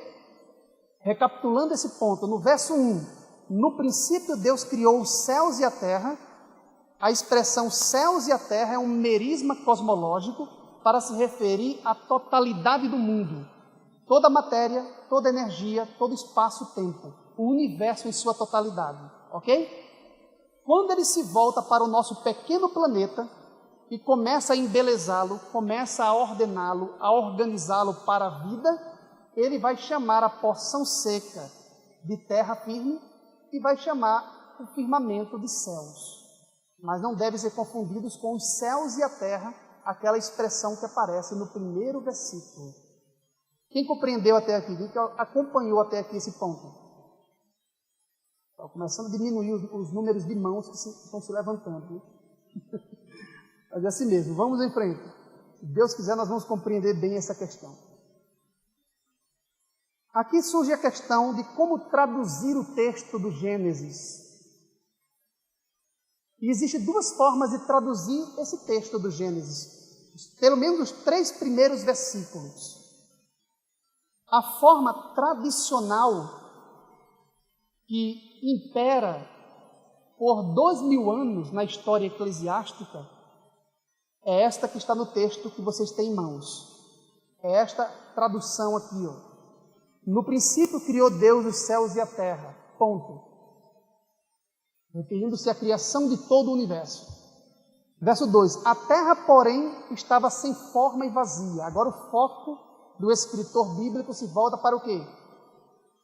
Recapitulando esse ponto, no verso 1, no princípio Deus criou os céus e a terra, a expressão céus e a terra é um merisma cosmológico para se referir à totalidade do mundo. Toda matéria, toda energia, todo espaço-tempo, o universo em sua totalidade, ok? Quando ele se volta para o nosso pequeno planeta e começa a embelezá-lo, começa a ordená-lo, a organizá-lo para a vida, ele vai chamar a porção seca de terra firme e vai chamar o firmamento de céus. Mas não devem ser confundidos com os céus e a terra, aquela expressão que aparece no primeiro versículo. Quem compreendeu até aqui? Quem acompanhou até aqui esse ponto? Está começando a diminuir os números de mãos que estão se levantando. Né? Mas é assim mesmo, vamos em frente. Se Deus quiser, nós vamos compreender bem essa questão. Aqui surge a questão de como traduzir o texto do Gênesis. E existem duas formas de traduzir esse texto do Gênesis, pelo menos os 3 primeiros versículos. A forma tradicional que impera por 2000 anos na história eclesiástica é esta que está no texto que vocês têm em mãos. É esta tradução aqui, ó. No princípio criou Deus os céus e a terra. Ponto. Referindo-se à criação de todo o universo. Verso 2. A terra, porém, estava sem forma e vazia. Agora o foco do escritor bíblico se volta para o quê?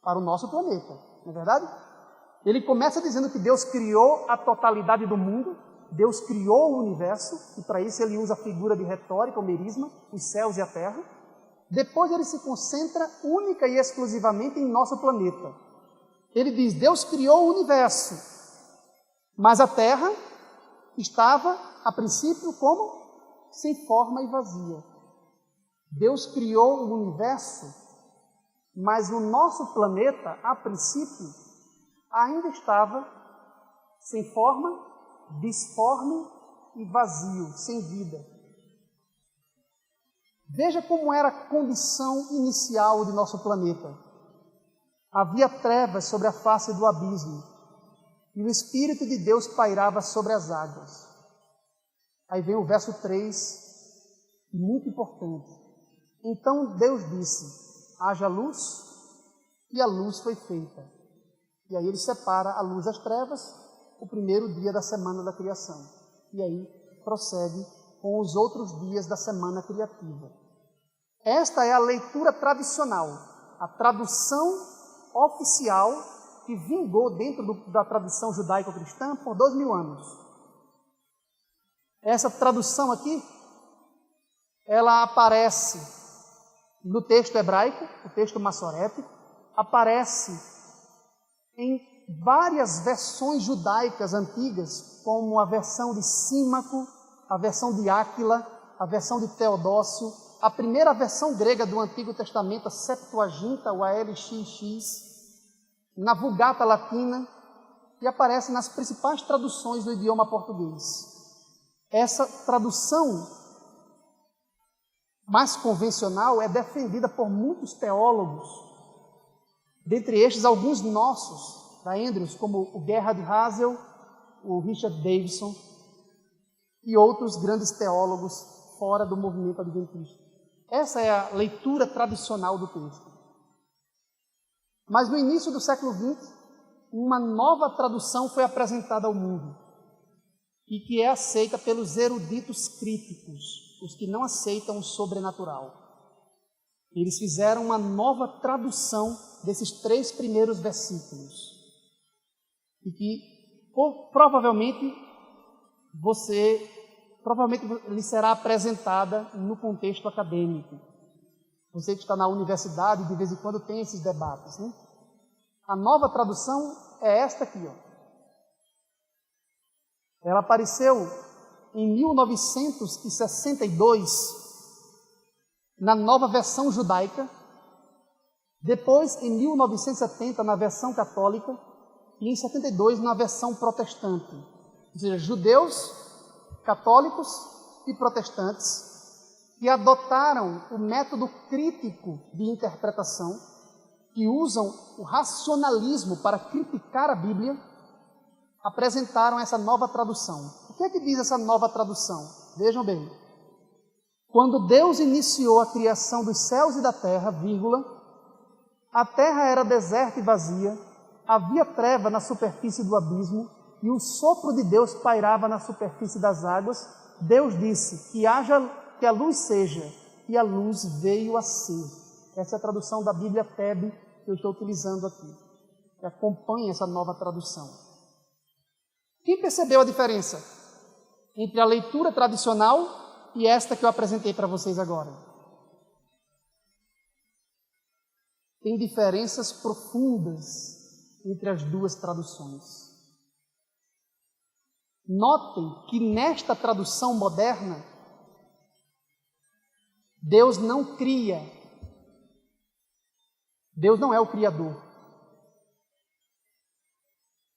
Para o nosso planeta. Não é verdade? Ele começa dizendo que Deus criou a totalidade do mundo. Deus criou o universo. E para isso ele usa a figura de retórica, o merisma, os céus e a terra. Depois ele se concentra única e exclusivamente em nosso planeta. Ele diz, Deus criou o universo, mas a terra estava, a princípio, como? Sem forma e vazia. Deus criou o universo, mas o nosso planeta, a princípio, ainda estava sem forma, disforme e vazio, sem vida. Veja como era a condição inicial de nosso planeta. Havia trevas sobre a face do abismo e o Espírito de Deus pairava sobre as águas. Aí vem o verso 3, muito importante. Então Deus disse, haja luz, e a luz foi feita. E aí ele separa a luz das trevas, o primeiro dia da semana da criação. E aí prossegue com os outros dias da semana criativa. Esta é a leitura tradicional, a tradução oficial que vingou dentro da tradição judaico-cristã por 2000 anos. Essa tradução aqui, ela aparece no texto hebraico, o texto massorético, aparece em várias versões judaicas antigas, como a versão de Símaco, a versão de Áquila, a versão de Teodócio, a primeira versão grega do Antigo Testamento, a Septuaginta, o ALXX, na Vulgata Latina, e aparece nas principais traduções do idioma português. Essa tradução mais convencional é defendida por muitos teólogos, dentre estes alguns nossos, da Andrews, como o Gerhard Hazel, o Richard Davidson e outros grandes teólogos fora do movimento adventista. Essa é a leitura tradicional do texto. Mas no início do século XX, uma nova tradução foi apresentada ao mundo e que é aceita pelos eruditos críticos, os que não aceitam o sobrenatural. Eles fizeram uma nova tradução desses 3 primeiros versículos e que provavelmente lhe será apresentada no contexto acadêmico. Você que está na universidade, de vez em quando tem esses debates, né? A nova tradução é esta aqui, ó. Ela apareceu em 1962 na nova versão judaica, depois em 1970 na versão católica e em 72 na versão protestante. Ou seja, judeus, católicos e protestantes que adotaram o método crítico de interpretação, que usam o racionalismo para criticar a Bíblia, apresentaram essa nova tradução. O que é que diz essa nova tradução? Vejam bem. Quando Deus iniciou a criação dos céus e da terra, vírgula, a terra era deserta e vazia, havia treva na superfície do abismo e o sopro de Deus pairava na superfície das águas. Deus disse que a luz seja, e a luz veio a ser. Essa é a tradução da Bíblia TEB que eu estou utilizando aqui, que acompanha essa nova tradução. Quem percebeu a diferença entre a leitura tradicional e esta que eu apresentei para vocês agora? Tem diferenças profundas entre as duas traduções. Notem que nesta tradução moderna, Deus não cria. Deus não é o Criador.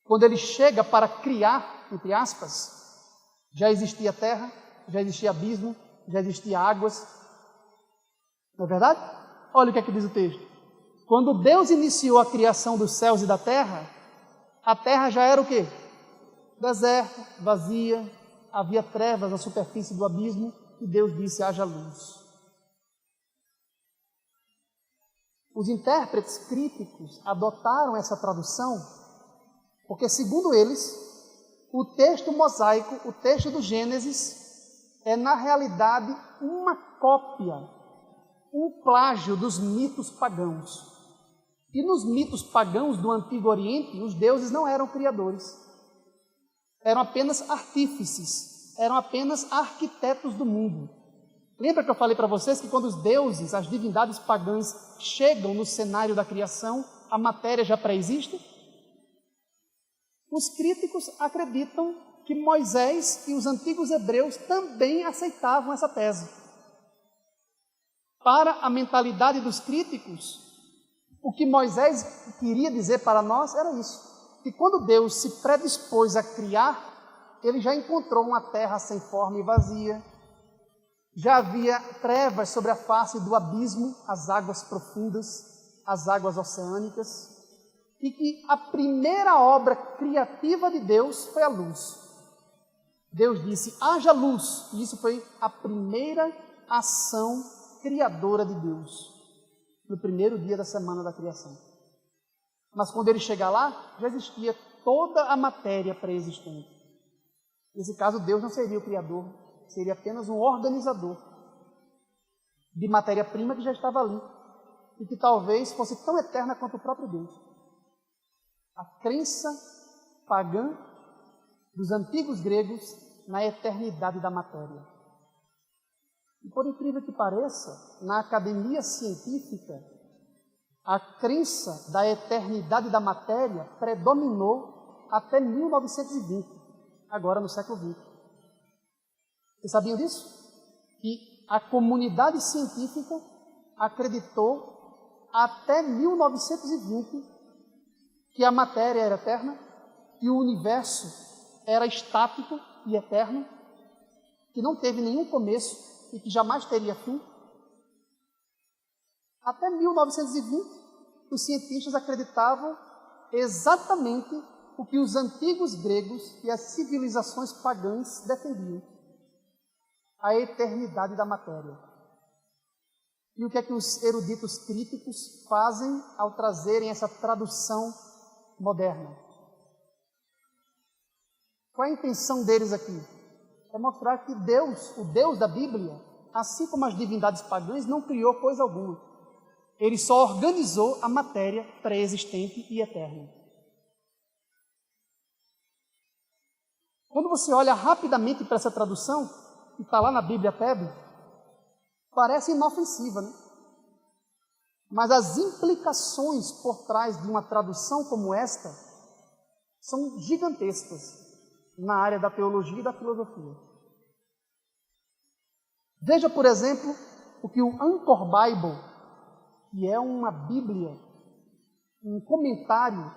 Quando Ele chega para criar, entre aspas, já existia terra, já existia abismo, já existia águas. Não é verdade? Olha o que é que diz o texto. Quando Deus iniciou a criação dos céus e da terra, a terra já era o quê? Deserta, vazia, havia trevas na superfície do abismo, e Deus disse: haja luz. Os intérpretes críticos adotaram essa tradução porque, segundo eles, o texto mosaico, o texto do Gênesis, é na realidade uma cópia, um plágio dos mitos pagãos. E nos mitos pagãos do Antigo Oriente, os deuses não eram criadores. Eram apenas artífices, eram apenas arquitetos do mundo. Lembra que eu falei para vocês que quando os deuses, as divindades pagãs, chegam no cenário da criação, a matéria já pré-existe? Os críticos acreditam que Moisés e os antigos hebreus também aceitavam essa tese. Para a mentalidade dos críticos, o que Moisés queria dizer para nós era isso, que quando Deus se predispôs a criar, Ele já encontrou uma terra sem forma e vazia, já havia trevas sobre a face do abismo, as águas profundas, as águas oceânicas, e que a primeira obra criativa de Deus foi a luz. Deus disse: haja luz, e isso foi a primeira ação criadora de Deus, no primeiro dia da semana da criação. Mas quando Ele chegar lá, já existia toda a matéria pré-existente. Nesse caso, Deus não seria o Criador, seria apenas um organizador de matéria-prima que já estava ali e que talvez fosse tão eterna quanto o próprio Deus. A crença pagã dos antigos gregos na eternidade da matéria. E por incrível que pareça, na academia científica, a crença da eternidade da matéria predominou até 1920, agora no século XX. Vocês sabiam disso? Que a comunidade científica acreditou até 1920 que a matéria era eterna, que o universo era estático e eterno, que não teve nenhum começo e que jamais teria fim. Até 1920, os cientistas acreditavam exatamente o que os antigos gregos e as civilizações pagãs defendiam: a eternidade da matéria. E o que é que os eruditos críticos fazem ao trazerem essa tradução moderna? Qual é a intenção deles aqui? É mostrar que Deus, o Deus da Bíblia, assim como as divindades pagãs, não criou coisa alguma. Ele só organizou a matéria pré-existente e eterna. Quando você olha rapidamente para essa tradução, que está lá na Bíblia TEB, parece inofensiva, né? Mas as implicações por trás de uma tradução como esta são gigantescas na área da teologia e da filosofia. Veja, por exemplo, o que o Anchor Bible, que é uma Bíblia, um comentário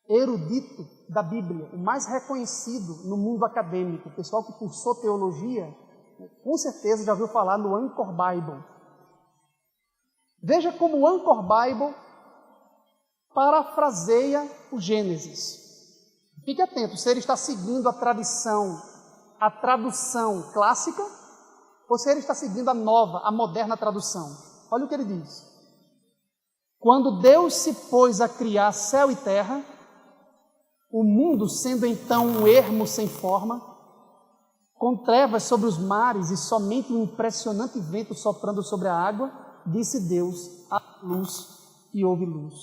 erudito da Bíblia, o mais reconhecido no mundo acadêmico, o pessoal que cursou teologia, com certeza já ouviu falar no Anchor Bible. Veja como o Anchor Bible parafraseia o Gênesis. Fique atento, se ele está seguindo a tradição, a tradução clássica, ou se ele está seguindo a nova, a moderna tradução. Olha o que ele diz. Quando Deus se pôs a criar céu e terra, o mundo sendo então um ermo sem forma, com trevas sobre os mares e somente um impressionante vento soprando sobre a água, disse Deus, há luz, e houve luz.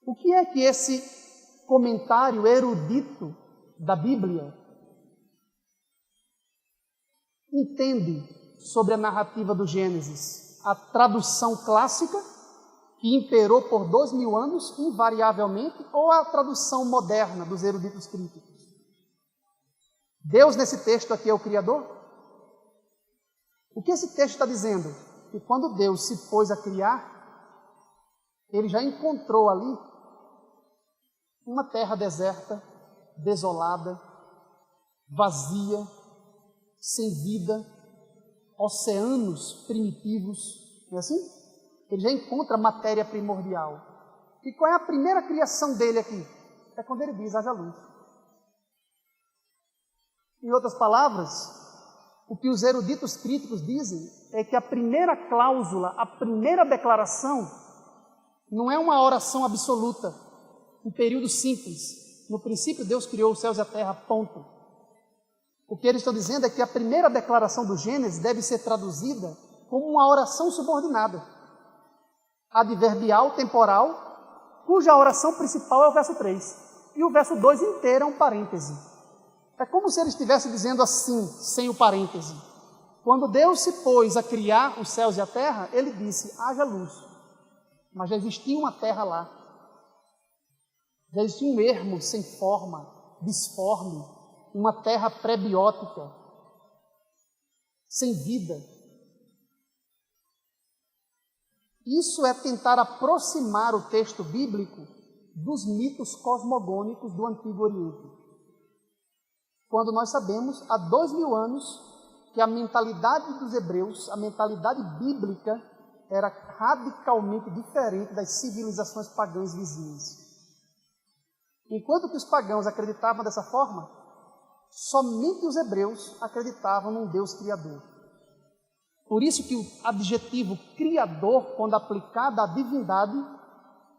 O que é que esse comentário erudito da Bíblia entende sobre a narrativa do Gênesis? A tradução clássica, que imperou por 2000 anos, invariavelmente, ou a tradução moderna dos eruditos críticos? Deus, nesse texto aqui, é o Criador? O que esse texto está dizendo? Que quando Deus se pôs a criar, Ele já encontrou ali uma terra deserta, desolada, vazia, sem vida, oceanos primitivos, não é assim? Ele já encontra a matéria primordial. E qual é a primeira criação dele aqui? É quando ele diz, haja luz. Em outras palavras, o que os eruditos críticos dizem é que a primeira cláusula, a primeira declaração, não é uma oração absoluta, um período simples. No princípio, Deus criou os céus e a terra, ponto. O que eles estão dizendo é que a primeira declaração do Gênesis deve ser traduzida como uma oração subordinada, adverbial, temporal, cuja oração principal é o verso 3. E o verso 2 inteiro é um parêntese. É como se ele estivesse dizendo assim, sem o parêntese. Quando Deus se pôs a criar os céus e a terra, Ele disse, haja luz. Mas já existia uma terra lá. Já existia um ermo sem forma, disforme, uma terra prebiótica, sem vida. Isso é tentar aproximar o texto bíblico dos mitos cosmogônicos do Antigo Oriente. Quando nós sabemos, há 2000 anos, que a mentalidade dos hebreus, a mentalidade bíblica, era radicalmente diferente das civilizações pagãs vizinhas. Enquanto que os pagãos acreditavam dessa forma, somente os hebreus acreditavam num Deus criador. Por isso que o adjetivo criador, quando aplicado à divindade,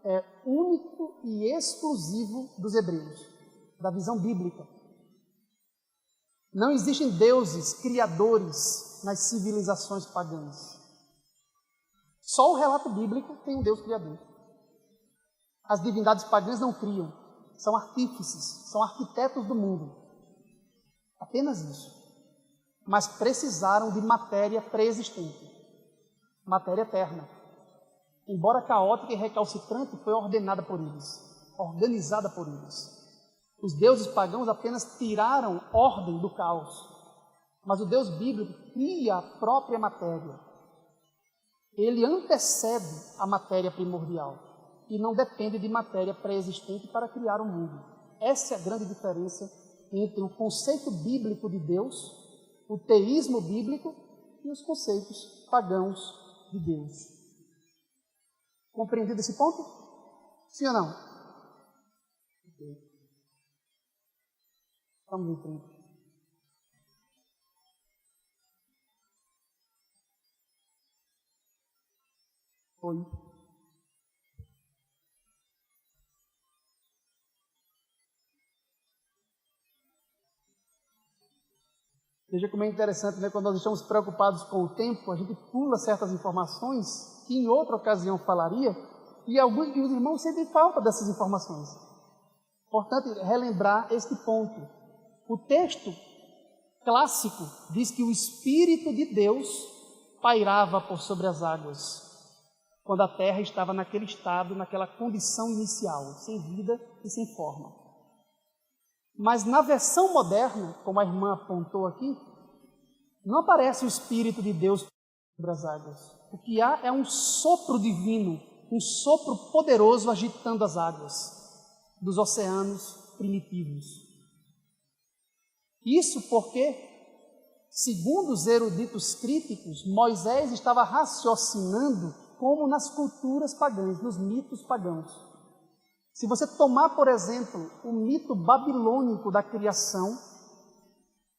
é único e exclusivo dos hebreus, da visão bíblica. Não existem deuses criadores nas civilizações pagãs. Só o relato bíblico tem um Deus criador. As divindades pagãs não criam, são artífices, são arquitetos do mundo. Apenas isso. Mas precisaram de matéria pré-existente, matéria eterna. Embora caótica e recalcitrante, foi ordenada por eles, organizada por eles. Os deuses pagãos apenas tiraram ordem do caos, mas o Deus bíblico cria a própria matéria. Ele antecede a matéria primordial e não depende de matéria pré-existente para criar o mundo. Essa é a grande diferença entre o conceito bíblico de Deus, o teísmo bíblico e os conceitos pagãos de Deus. Compreendido esse ponto? Sim ou não? Ok. Vamos em frente. Oi. Veja como é interessante, né? Quando nós estamos preocupados com o tempo, a gente pula certas informações que em outra ocasião falaria, e alguns dos irmãos sentem falta dessas informações. Importante relembrar este ponto. O texto clássico diz que o Espírito de Deus pairava por sobre as águas, quando a terra estava naquele estado, naquela condição inicial, sem vida e sem forma. Mas na versão moderna, como a irmã apontou aqui, não aparece o Espírito de Deus sobre as águas. O que há é um sopro divino, um sopro poderoso agitando as águas dos oceanos primitivos. Isso porque, segundo os eruditos críticos, Moisés estava raciocinando como nas culturas pagãs, nos mitos pagãos. Se você tomar, por exemplo, o mito babilônico da criação,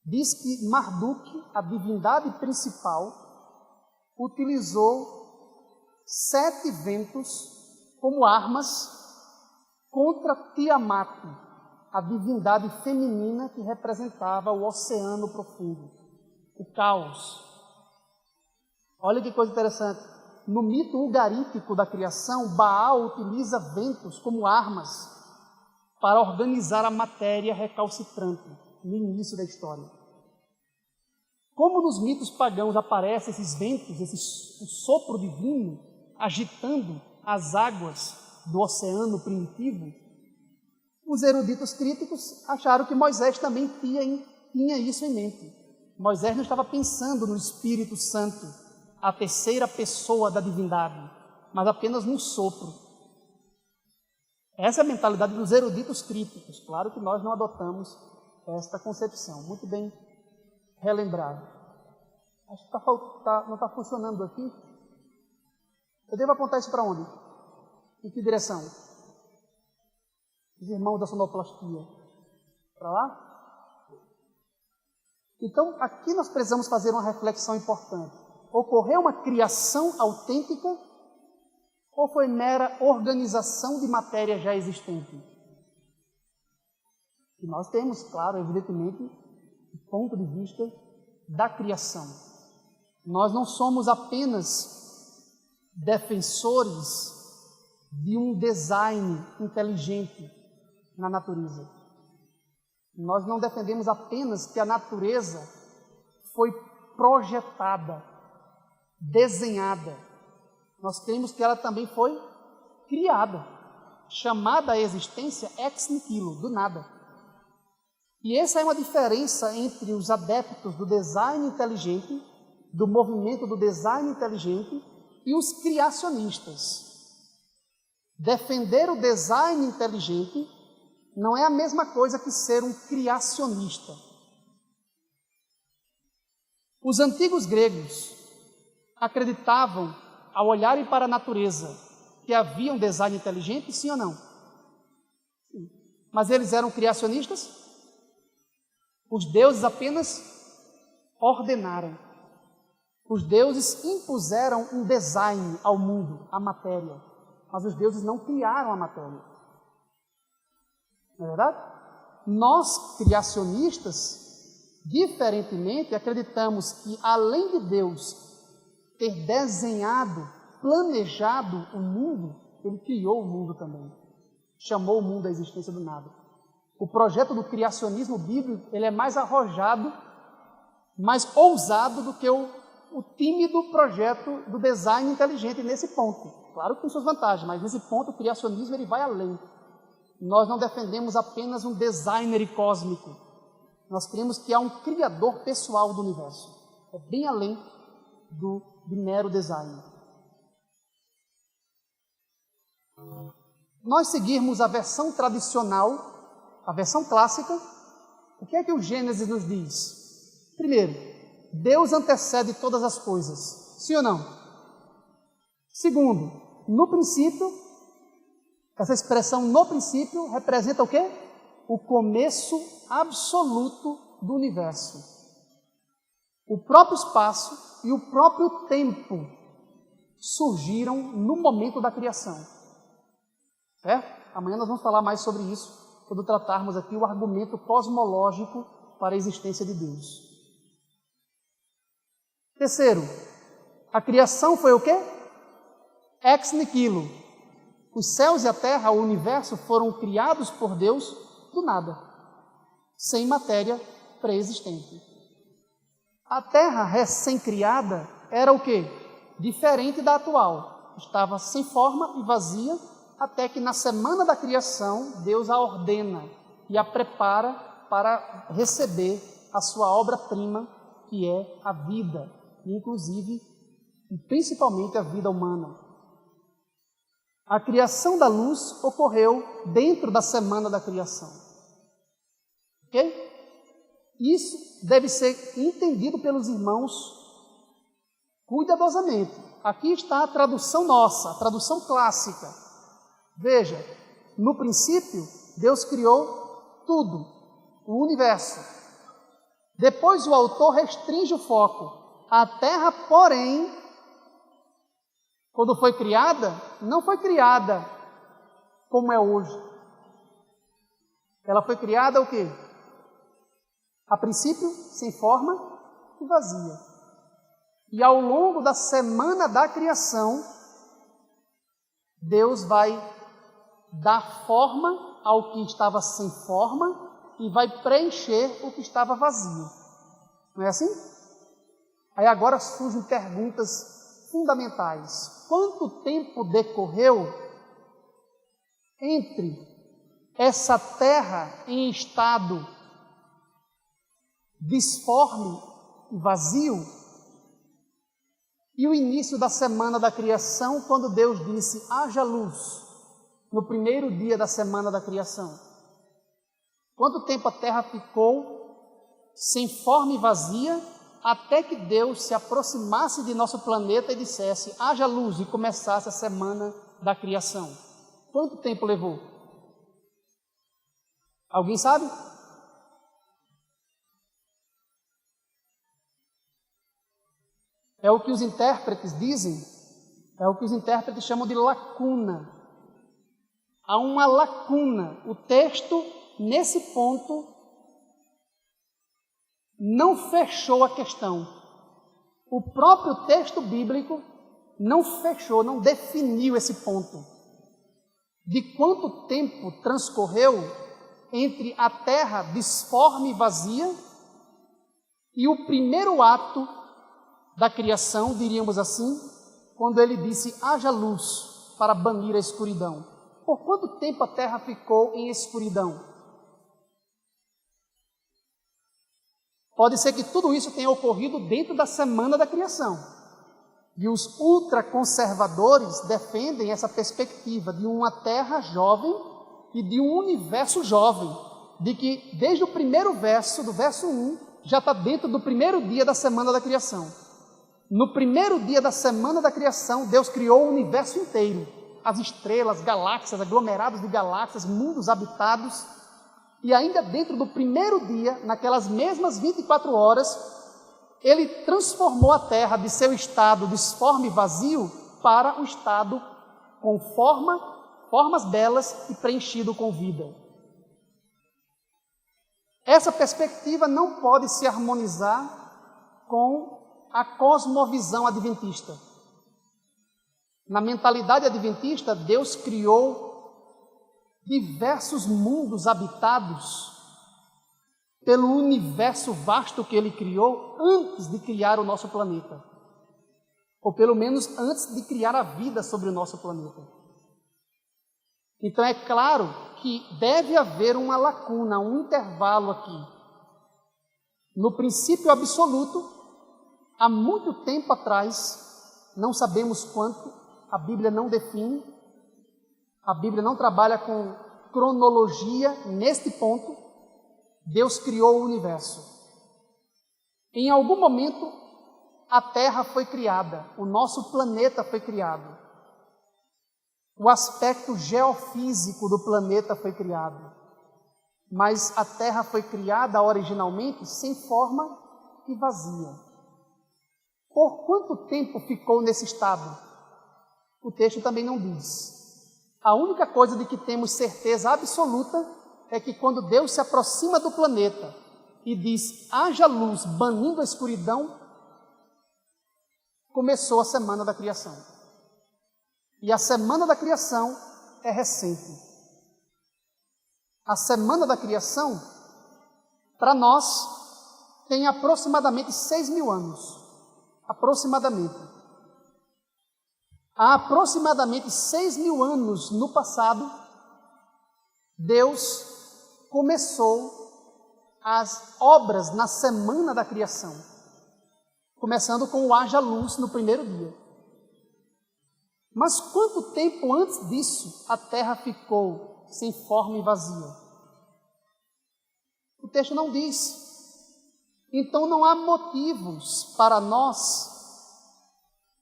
diz que Marduk, a divindade principal, utilizou 7 ventos como armas contra Tiamat, a divindade feminina que representava o oceano profundo, o caos. Olha que coisa interessante. No mito ugarítico da criação, Baal utiliza ventos como armas para organizar a matéria recalcitrante no início da história. Como nos mitos pagãos aparecem esses ventos, o sopro divino agitando as águas do oceano primitivo, os eruditos críticos acharam que Moisés também tinha isso em mente. Moisés não estava pensando no Espírito Santo, a terceira pessoa da divindade, mas apenas no sopro. Essa é a mentalidade dos eruditos críticos. Claro que nós não adotamos esta concepção. Muito bem relembrado. Acho que não está funcionando aqui. Eu devo apontar isso para onde? Em que direção? Os irmãos da sonoplastia. Para lá? Então, aqui nós precisamos fazer uma reflexão importante. Ocorreu uma criação autêntica ou foi mera organização de matéria já existente? E nós temos, claro, evidentemente, o ponto de vista da criação. Nós não somos apenas defensores de um design inteligente na natureza. Nós não defendemos apenas que a natureza foi projetada, desenhada. Nós cremos que ela também foi criada, chamada à existência ex nihilo, do nada. E essa é uma diferença entre os adeptos do design inteligente, do movimento do design inteligente, e os criacionistas. Defender o design inteligente não é a mesma coisa que ser um criacionista. Os antigos gregos acreditavam, ao olharem para a natureza, que havia um design inteligente, sim ou não? Sim. Mas eles eram criacionistas? Os deuses apenas ordenaram. Os deuses impuseram um design ao mundo, à matéria. Mas os deuses não criaram a matéria. Não é verdade? Nós, criacionistas, diferentemente, acreditamos que, além de Deus ter desenhado, planejado o mundo, Ele criou o mundo também. Chamou o mundo à existência do nada. O projeto do criacionismo bíblico, ele é mais arrojado, mais ousado do que o tímido projeto do design inteligente nesse ponto. Claro que tem suas vantagens, mas nesse ponto o criacionismo ele vai além. Nós não defendemos apenas um designer cósmico. Nós cremos que há um criador pessoal do universo. É bem além do mero design. Nós seguirmos a versão tradicional, a versão clássica, o que é que o Gênesis nos diz? Primeiro, Deus antecede todas as coisas. Sim ou não? Segundo, no princípio, essa expressão no princípio representa o quê? O começo absoluto do universo. O próprio espaço e o próprio tempo surgiram no momento da criação. Certo? Amanhã nós vamos falar mais sobre isso, quando tratarmos aqui o argumento cosmológico para a existência de Deus. Terceiro, a criação foi o quê? Ex nihilo. Os céus e a terra, o universo, foram criados por Deus do nada, sem matéria pré-existente. A terra recém-criada era o quê? Diferente da atual. Estava sem forma e vazia, até que na semana da criação, Deus a ordena e a prepara para receber a sua obra-prima, que é a vida, inclusive e principalmente a vida humana. A criação da luz ocorreu dentro da semana da criação. Ok? Isso deve ser entendido pelos irmãos cuidadosamente. Aqui está a tradução nossa, a tradução clássica. Veja, no princípio, Deus criou tudo, o universo. Depois o autor restringe o foco. A terra, porém, quando foi criada, não foi criada como é hoje. Ela foi criada o quê? A princípio, sem forma e vazia. E ao longo da semana da criação, Deus vai dar forma ao que estava sem forma e vai preencher o que estava vazio. Não é assim? Aí agora surgem perguntas fundamentais. Quanto tempo decorreu entre essa terra em estado disforme e vazio e o início da semana da criação, quando Deus disse, haja luz, no primeiro dia da semana da criação? Quanto tempo a terra ficou sem forma e vazia, até que Deus se aproximasse de nosso planeta e dissesse, haja luz, e começasse a semana da criação? Quanto tempo levou? Alguém sabe? É o que os intérpretes dizem, é o que os intérpretes chamam de lacuna. Há uma lacuna. O texto, nesse ponto, não fechou a questão. O próprio texto bíblico não fechou, não definiu esse ponto. De quanto tempo transcorreu entre a terra disforme e vazia e o primeiro ato da criação, diríamos assim, quando ele disse, haja luz para banir a escuridão. Por quanto tempo a terra ficou em escuridão? Pode ser que tudo isso tenha ocorrido dentro da semana da criação. E os ultraconservadores defendem essa perspectiva de uma terra jovem e de um universo jovem, de que desde o primeiro verso, do verso 1, já está dentro do primeiro dia da semana da criação. No primeiro dia da semana da criação, Deus criou o universo inteiro, as estrelas, galáxias, aglomerados de galáxias, mundos habitados, e ainda dentro do primeiro dia, naquelas mesmas 24 horas, Ele transformou a terra de seu estado disforme e vazio para o estado com formas belas e preenchido com vida. Essa perspectiva não pode se harmonizar com a cosmovisão adventista. Na mentalidade adventista, Deus criou diversos mundos habitados pelo universo vasto que Ele criou antes de criar o nosso planeta. Ou pelo menos antes de criar a vida sobre o nosso planeta. Então é claro que deve haver uma lacuna, um intervalo aqui. No princípio absoluto, há muito tempo atrás, não sabemos quanto, a Bíblia não define, a Bíblia não trabalha com cronologia neste ponto, Deus criou o universo. Em algum momento, a Terra foi criada, o nosso planeta foi criado. O aspecto geofísico do planeta foi criado. Mas a Terra foi criada originalmente sem forma e vazia. Por quanto tempo ficou nesse estado? O texto também não diz. A única coisa de que temos certeza absoluta é que quando Deus se aproxima do planeta e diz, haja luz, banindo a escuridão, começou a semana da criação. E a semana da criação é recente. A semana da criação, para nós, tem aproximadamente 6.000 anos. Aproximadamente. Há aproximadamente 6.000 anos no passado, Deus começou as obras na semana da criação, começando com o haja luz no primeiro dia. Mas quanto tempo antes disso a terra ficou sem forma e vazia? O texto não diz. Então não há motivos para nós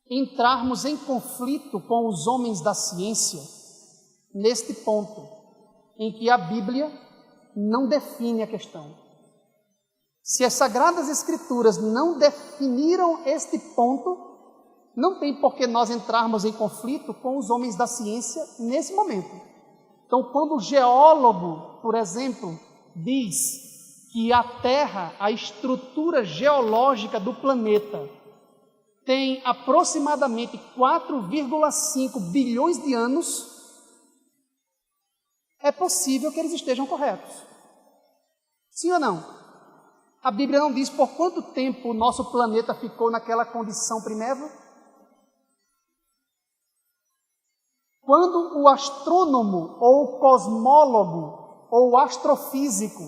entrarmos em conflito com os homens da ciência neste ponto. em que a Bíblia não define a questão. Se as Sagradas Escrituras não definiram este ponto, não tem por que nós entrarmos em conflito com os homens da ciência nesse momento. Então, quando o geólogo, por exemplo, diz que a Terra, a estrutura geológica do planeta, tem aproximadamente 4,5 bilhões de anos, é possível que eles estejam corretos. Sim ou não? A Bíblia não diz por quanto tempo o nosso planeta ficou naquela condição primeira. Quando o astrônomo, ou o cosmólogo, ou o astrofísico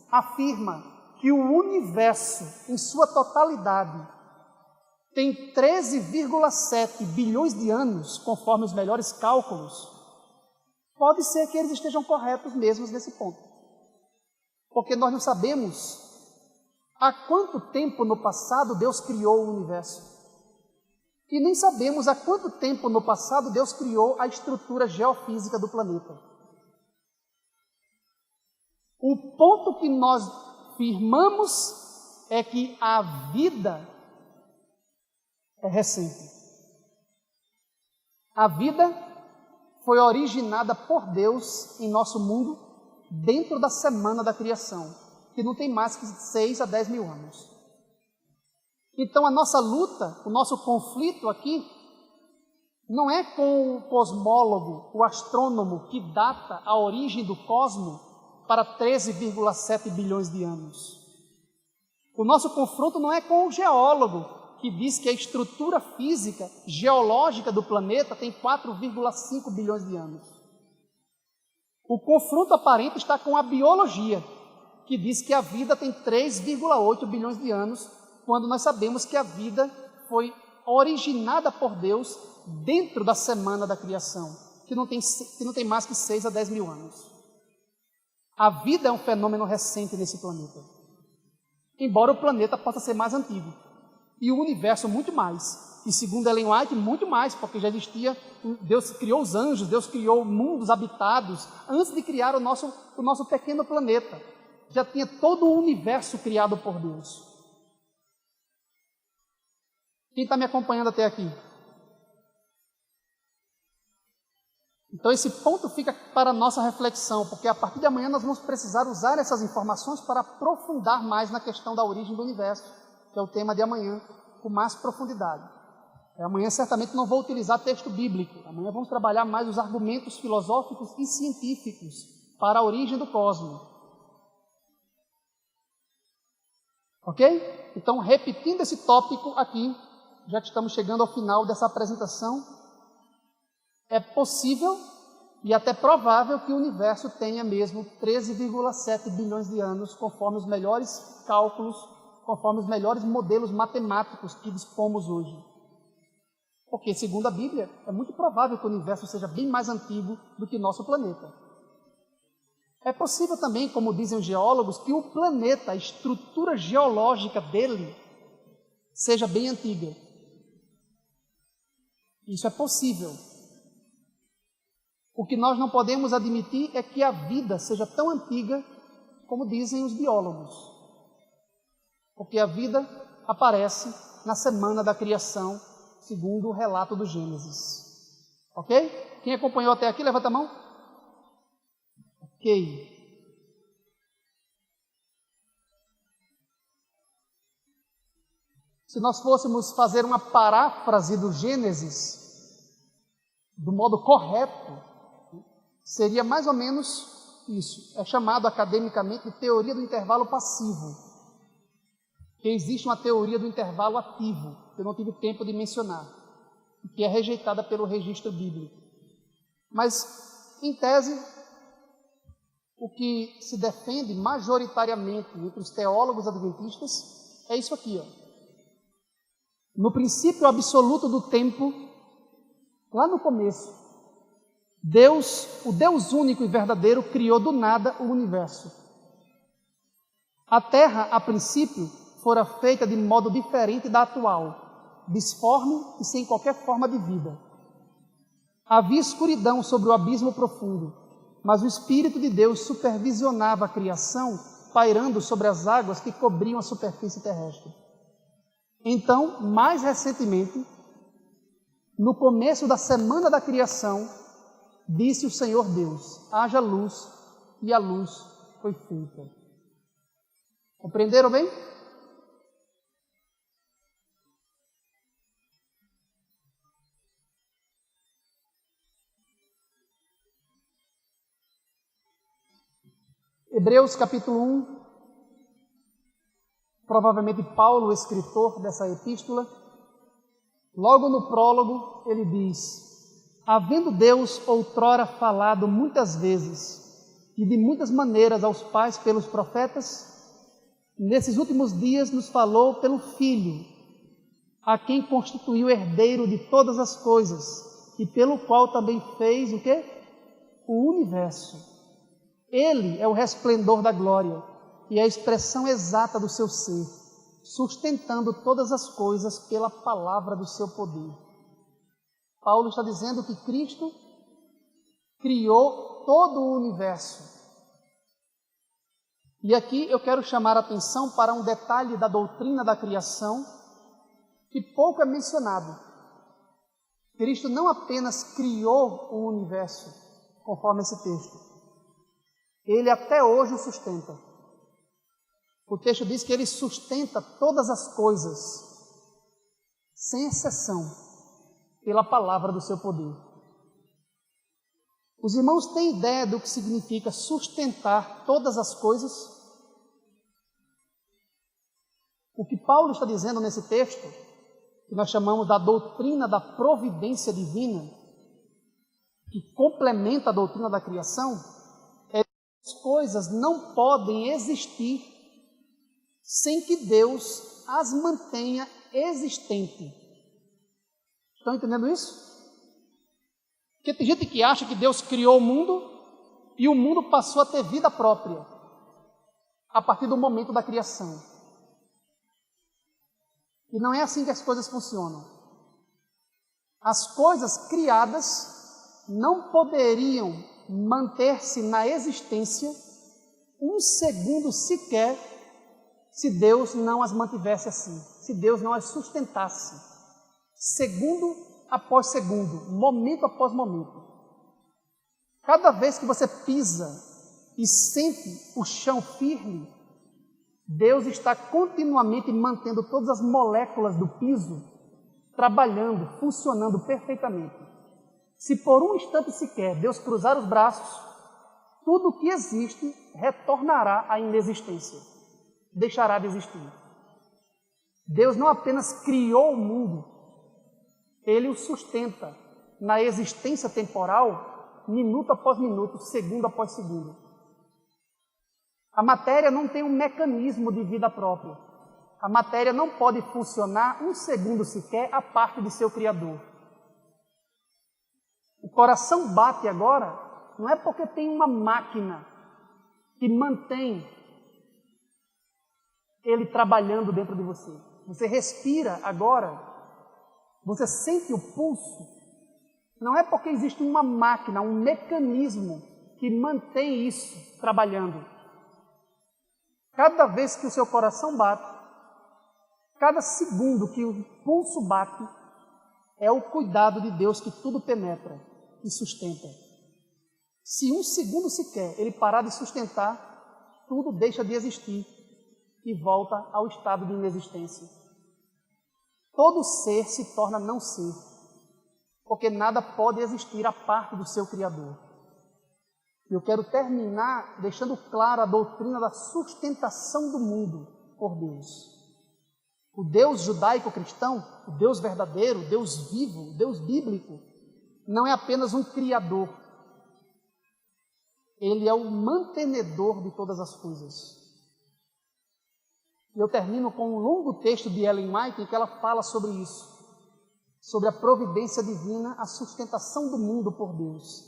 afirma que o universo, em sua totalidade, tem 13,7 bilhões de anos, conforme os melhores cálculos, pode ser que eles estejam corretos mesmo nesse ponto. Porque nós não sabemos há quanto tempo no passado Deus criou o universo. E nem sabemos há quanto tempo no passado Deus criou a estrutura geofísica do planeta. O ponto que nós firmamos é que a vida é recente. A vida foi originada por Deus em nosso mundo dentro da semana da criação, que não tem mais que 6 a 10 mil anos. Então a nossa luta, o nosso conflito aqui, não é com o cosmólogo, o astrônomo que data a origem do cosmos para 13,7 bilhões de anos. O nosso confronto não é com o geólogo, que diz que a estrutura física, geológica do planeta tem 4,5 bilhões de anos. O confronto aparente está com a biologia, que diz que a vida tem 3,8 bilhões de anos, quando nós sabemos que a vida foi originada por Deus dentro da semana da criação, que não tem mais que 6 a 10 mil anos. A vida é um fenômeno recente nesse planeta, embora o planeta possa ser mais antigo, e o universo muito mais. E segundo Ellen White, muito mais, porque já existia, Deus criou os anjos, Deus criou mundos habitados, antes de criar o nosso pequeno planeta. Já tinha todo o universo criado por Deus. Quem está me acompanhando até aqui? Então esse ponto fica para a nossa reflexão, porque a partir de amanhã nós vamos precisar usar essas informações para aprofundar mais na questão da origem do universo, que é o tema de amanhã, com mais profundidade. Amanhã certamente não vou utilizar texto bíblico, amanhã vamos trabalhar mais os argumentos filosóficos e científicos para a origem do cosmos. Ok? Então, repetindo esse tópico aqui, já que estamos chegando ao final dessa apresentação, é possível e até provável que o universo tenha mesmo 13,7 bilhões de anos, conforme os melhores cálculos, conforme os melhores modelos matemáticos que dispomos hoje. Porque, segundo a Bíblia, é muito provável que o universo seja bem mais antigo do que nosso planeta. É possível também, como dizem os geólogos, que o planeta, a estrutura geológica dele, seja bem antiga. Isso é possível. O que nós não podemos admitir é que a vida seja tão antiga como dizem os biólogos. Porque a vida aparece na semana da criação, segundo o relato do Gênesis. Ok? Quem acompanhou até aqui, levanta a mão. Ok. Se nós fôssemos fazer uma paráfrase do Gênesis, do modo correto, seria mais ou menos isso. É chamado academicamente de teoria do intervalo passivo. Que existe uma teoria do intervalo ativo, que eu não tive tempo de mencionar, que é rejeitada pelo registro bíblico. Mas, em tese, o que se defende majoritariamente entre os teólogos adventistas é isso aqui, ó. No princípio absoluto do tempo, lá no começo, Deus, o Deus único e verdadeiro, criou do nada o universo. A Terra, a princípio, fora feita de modo diferente da atual, disforme e sem qualquer forma de vida. Havia escuridão sobre o abismo profundo. mas o Espírito de Deus supervisionava a criação, pairando sobre as águas que cobriam a superfície terrestre. Então, mais recentemente, no começo da semana da criação, disse o Senhor Deus: haja luz, e a luz foi feita. Compreenderam bem? Hebreus capítulo 1, provavelmente Paulo, o escritor dessa epístola, logo no prólogo ele diz: havendo Deus outrora falado muitas vezes e de muitas maneiras aos pais pelos profetas, nesses últimos dias nos falou pelo Filho, a quem constituiu herdeiro de todas as coisas e pelo qual também fez o quê? O universo. Ele é o resplendor da glória e a expressão exata do seu ser, sustentando todas as coisas pela palavra do seu poder. Paulo está dizendo que Cristo criou todo o universo. E aqui eu quero chamar a atenção para um detalhe da doutrina da criação que pouco é mencionado. Cristo não apenas criou o universo, conforme esse texto, ele até hoje o sustenta. O texto diz que ele sustenta todas as coisas, sem exceção, pela palavra do seu poder. Os irmãos têm ideia do que significa sustentar todas as coisas? O que Paulo está dizendo nesse texto, que nós chamamos da doutrina da providência divina, que complementa a doutrina da criação, as coisas não podem existir sem que Deus as mantenha existentes. Estão entendendo isso? Porque tem gente que acha que Deus criou o mundo e o mundo passou a ter vida própria a partir do momento da criação. E não é assim que as coisas funcionam. As coisas criadas não poderiam manter-se na existência um segundo sequer se Deus não as mantivesse assim, se Deus não as sustentasse, segundo após segundo, momento após momento. Cada vez que você pisa e sente o chão firme, Deus está continuamente mantendo todas as moléculas do piso trabalhando, funcionando perfeitamente. Se por um instante sequer Deus cruzar os braços, tudo o que existe retornará à inexistência, deixará de existir. Deus não apenas criou o mundo, Ele o sustenta na existência temporal, minuto após minuto, segundo após segundo. A matéria não tem um mecanismo de vida própria. A matéria não pode funcionar um segundo sequer à parte de seu Criador. O coração bate agora, não é porque tem uma máquina que mantém ele trabalhando dentro de você. Você respira agora, você sente o pulso, não é porque existe uma máquina, um mecanismo que mantém isso trabalhando. Cada vez que o seu coração bate, cada segundo que o pulso bate, é o cuidado de Deus que tudo penetra e sustenta. Se um segundo sequer ele parar de sustentar, tudo deixa de existir e volta ao estado de inexistência. Todo ser se torna não ser, porque nada pode existir à parte do seu Criador. Eu quero terminar deixando clara a doutrina da sustentação do mundo por Deus. O Deus judaico-cristão, o Deus verdadeiro, o Deus vivo, o Deus bíblico, não é apenas um criador. Ele é o mantenedor de todas as coisas. Eu termino com um longo texto de Ellen White em que ela fala sobre isso, sobre a providência divina, a sustentação do mundo por Deus.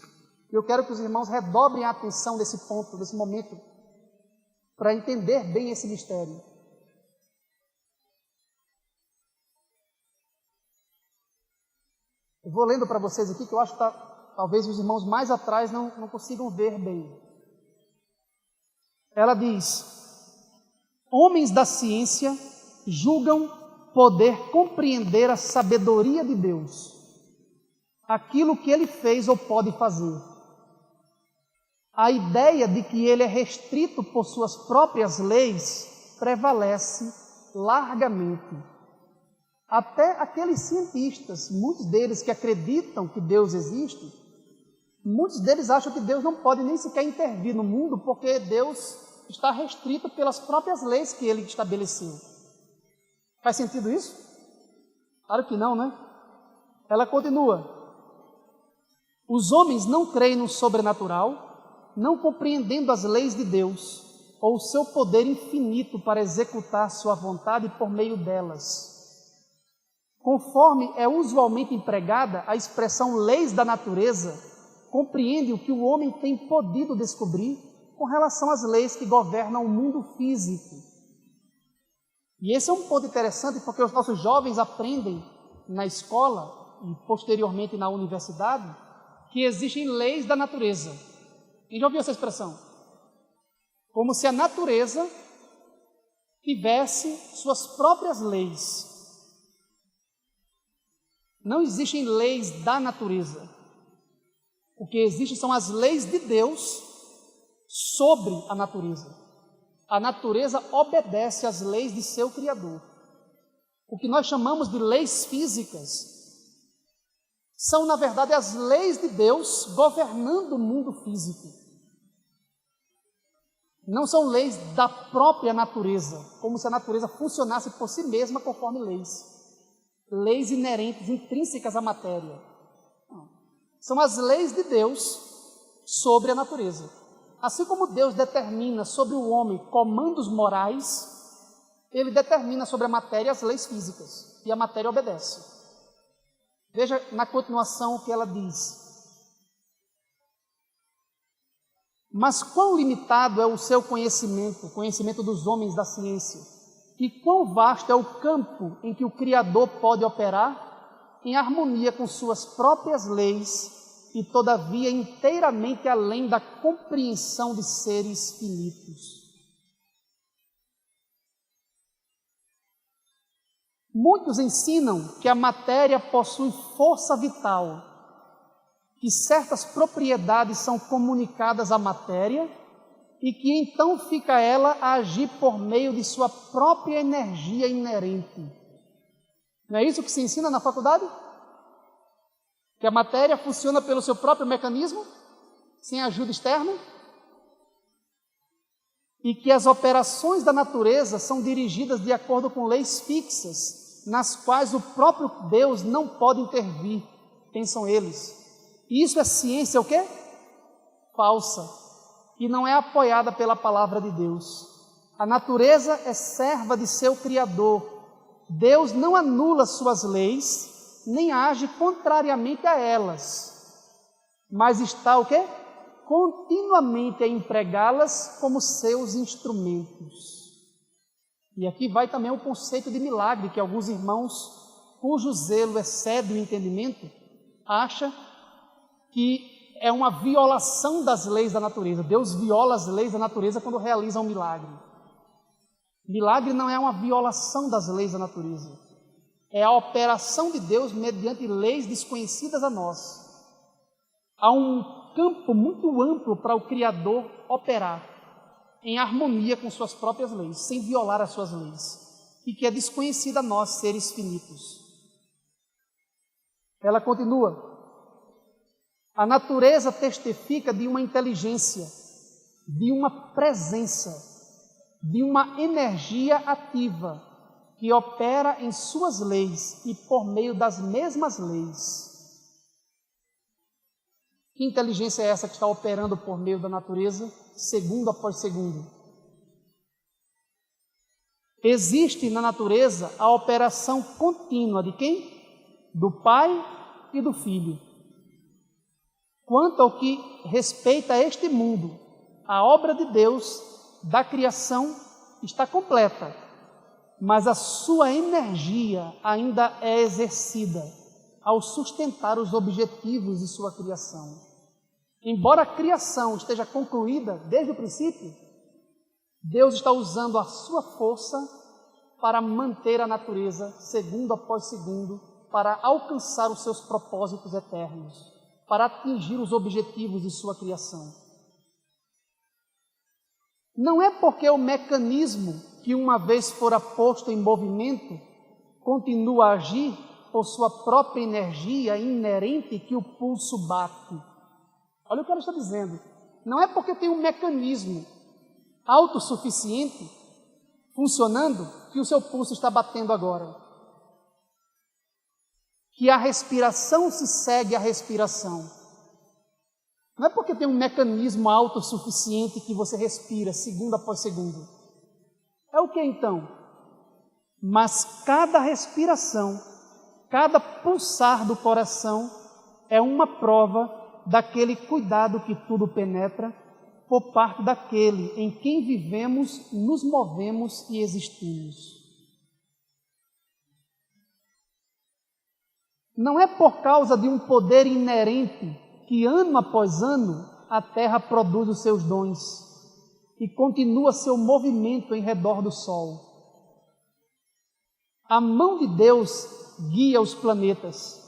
Eu quero que os irmãos redobrem a atenção desse ponto, desse momento, para entender bem esse mistério. Eu vou lendo para vocês aqui, que eu acho que está talvez os irmãos mais atrás não consigam ver bem. Ela diz: homens da ciência julgam poder compreender a sabedoria de Deus, aquilo que Ele fez ou pode fazer. A ideia de que Ele é restrito por suas próprias leis prevalece largamente. Até aqueles cientistas, muitos deles que acreditam que Deus existe, muitos deles acham que Deus não pode nem sequer intervir no mundo porque Deus está restrito pelas próprias leis que Ele estabeleceu. Faz sentido isso? Claro que não, né? Ela continua: os homens não creem no sobrenatural, não compreendendo as leis de Deus ou o seu poder infinito para executar sua vontade por meio delas. Conforme é usualmente empregada, a expressão leis da natureza compreende o que o homem tem podido descobrir com relação às leis que governam o mundo físico. E esse é um ponto interessante porque os nossos jovens aprendem na escola e posteriormente na universidade que existem leis da natureza. Quem já ouviu essa expressão? Como se a natureza tivesse suas próprias leis. Não existem leis da natureza. O que existe são as leis de Deus sobre a natureza. A natureza obedece às leis de seu Criador. O que nós chamamos de leis físicas são, na verdade, as leis de Deus governando o mundo físico. Não são leis da própria natureza, como se a natureza funcionasse por si mesma conforme leis. Leis inerentes, intrínsecas à matéria. Não. São as leis de Deus sobre a natureza. Assim como Deus determina sobre o homem comandos morais, Ele determina sobre a matéria as leis físicas, e a matéria obedece. Veja na continuação o que ela diz. Mas quão limitado é o seu conhecimento, o conhecimento dos homens da ciência, e quão vasto é o campo em que o Criador pode operar em harmonia com suas próprias leis e, todavia, inteiramente além da compreensão de seres finitos. Muitos ensinam que a matéria possui força vital, que certas propriedades são comunicadas à matéria e que então fica ela a agir por meio de sua própria energia inerente. Não é isso que se ensina na faculdade? Que a matéria funciona pelo seu próprio mecanismo, sem ajuda externa? E que as operações da natureza são dirigidas de acordo com leis fixas, nas quais o próprio Deus não pode intervir, pensam eles. E isso é ciência o quê? Falsa, e não é apoiada pela palavra de Deus. A natureza é serva de seu Criador. Deus não anula suas leis, nem age contrariamente a elas, mas está o quê? Continuamente a empregá-las como seus instrumentos. E aqui vai também o conceito de milagre, que alguns irmãos, cujo zelo excede o entendimento, acham que é uma violação das leis da natureza. Deus viola as leis da natureza quando realiza um milagre. Milagre não é uma violação das leis da natureza. É a operação de Deus mediante leis desconhecidas a nós. Há um campo muito amplo para o Criador operar em harmonia com suas próprias leis, sem violar as suas leis, e que é desconhecida a nós, seres finitos. Ela continua: a natureza testifica de uma inteligência, de uma presença, de uma energia ativa que opera em suas leis e por meio das mesmas leis. Que inteligência é essa que está operando por meio da natureza, segundo após segundo? Existe na natureza a operação contínua de quem? Do Pai e do Filho. Quanto ao que respeita a este mundo, a obra de Deus, da criação, está completa, mas a sua energia ainda é exercida, ao sustentar os objetivos de sua criação. Embora a criação esteja concluída desde o princípio, Deus está usando a sua força para manter a natureza, segundo após segundo, para alcançar os seus propósitos eternos, para atingir os objetivos de sua criação. Não é porque o mecanismo que uma vez fora posto em movimento continua a agir por sua própria energia inerente que o pulso bate. Olha o que ela está dizendo. Não é porque tem um mecanismo autossuficiente funcionando que o seu pulso está batendo agora. Que a respiração se segue à respiração. Não é porque tem um mecanismo autossuficiente que você respira segundo após segundo. É o que então? Mas cada respiração, cada pulsar do coração é uma prova daquele cuidado que tudo penetra por parte daquele em quem vivemos, nos movemos e existimos. Não é por causa de um poder inerente que ano após ano a terra produz os seus dons e continua seu movimento em redor do sol. A mão de Deus guia os planetas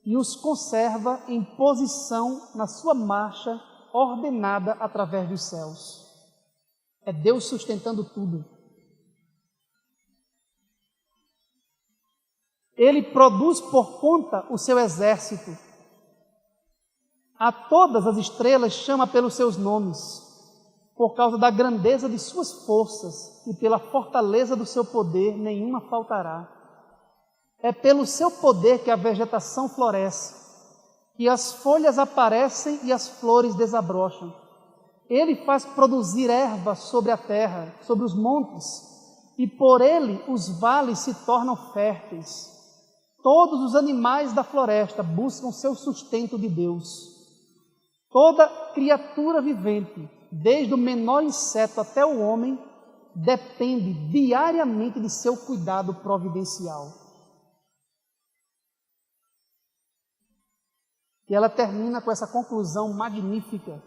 e os conserva em posição na sua marcha ordenada através dos céus. É Deus sustentando tudo. Ele produz por conta o seu exército. A todas as estrelas chama pelos seus nomes, por causa da grandeza de suas forças e pela fortaleza do seu poder, nenhuma faltará. É pelo seu poder que a vegetação floresce, que as folhas aparecem e as flores desabrocham. Ele faz produzir erva sobre a terra, sobre os montes, e por ele os vales se tornam férteis. Todos os animais da floresta buscam seu sustento de Deus. Toda criatura vivente, desde o menor inseto até o homem, depende diariamente de seu cuidado providencial. E ela termina com essa conclusão magnífica.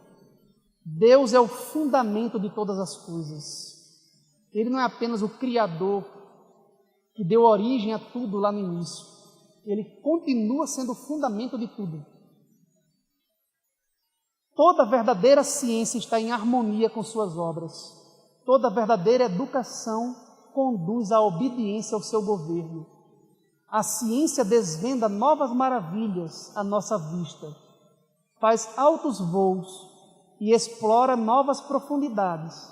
Deus é o fundamento de todas as coisas. Ele não é apenas o Criador que deu origem a tudo lá no início. Ele continua sendo o fundamento de tudo. Toda verdadeira ciência está em harmonia com suas obras. Toda verdadeira educação conduz à obediência ao seu governo. A ciência desvenda novas maravilhas à nossa vista, faz altos voos e explora novas profundidades,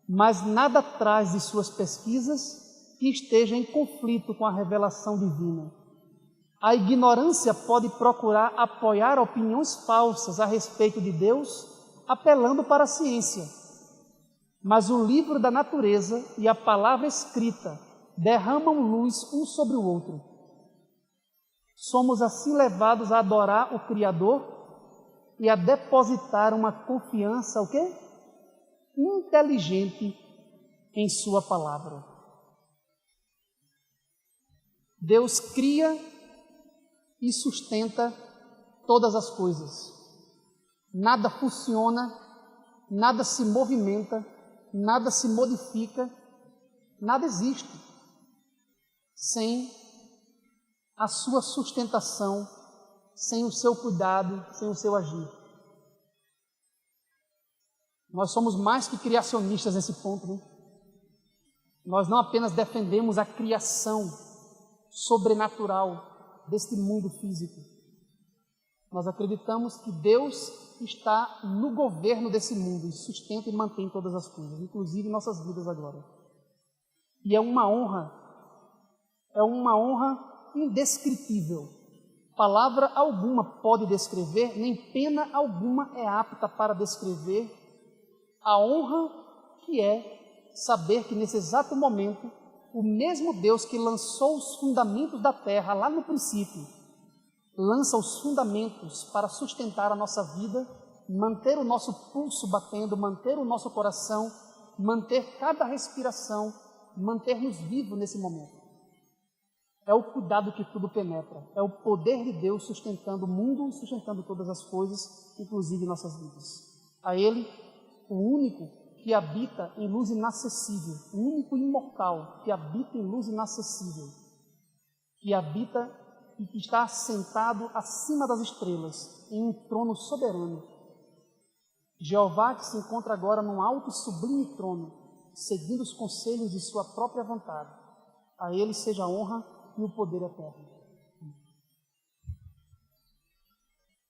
mas nada traz de suas pesquisas que esteja em conflito com a revelação divina. A ignorância pode procurar apoiar opiniões falsas a respeito de Deus, apelando para a ciência. Mas o livro da natureza e a palavra escrita derramam luz um sobre o outro. Somos assim levados a adorar o Criador e a depositar uma confiança, o quê? Inteligente em sua palavra. Deus cria e sustenta todas as coisas. Nada funciona, nada se movimenta, nada se modifica, nada existe sem a sua sustentação, sem o seu cuidado, sem o seu agir. Nós somos mais que criacionistas nesse ponto, né? Nós não apenas defendemos a criação sobrenatural deste mundo físico. Nós acreditamos que Deus está no governo desse mundo e sustenta e mantém todas as coisas, inclusive nossas vidas agora. E é uma honra indescritível. Palavra alguma pode descrever, nem pena alguma é apta para descrever a honra que é saber que nesse exato momento o mesmo Deus que lançou os fundamentos da terra lá no princípio, lança os fundamentos para sustentar a nossa vida, manter o nosso pulso batendo, manter o nosso coração, manter cada respiração, manter-nos vivos nesse momento. É o cuidado que tudo penetra. É o poder de Deus sustentando o mundo e sustentando todas as coisas, inclusive nossas vidas. A Ele, o único que habita em luz inacessível, o único imortal que habita em luz inacessível, que habita e que está assentado acima das estrelas, em um trono soberano. Jeová que se encontra agora num alto e sublime trono, seguindo os conselhos de sua própria vontade. A Ele seja a honra e o poder eterno.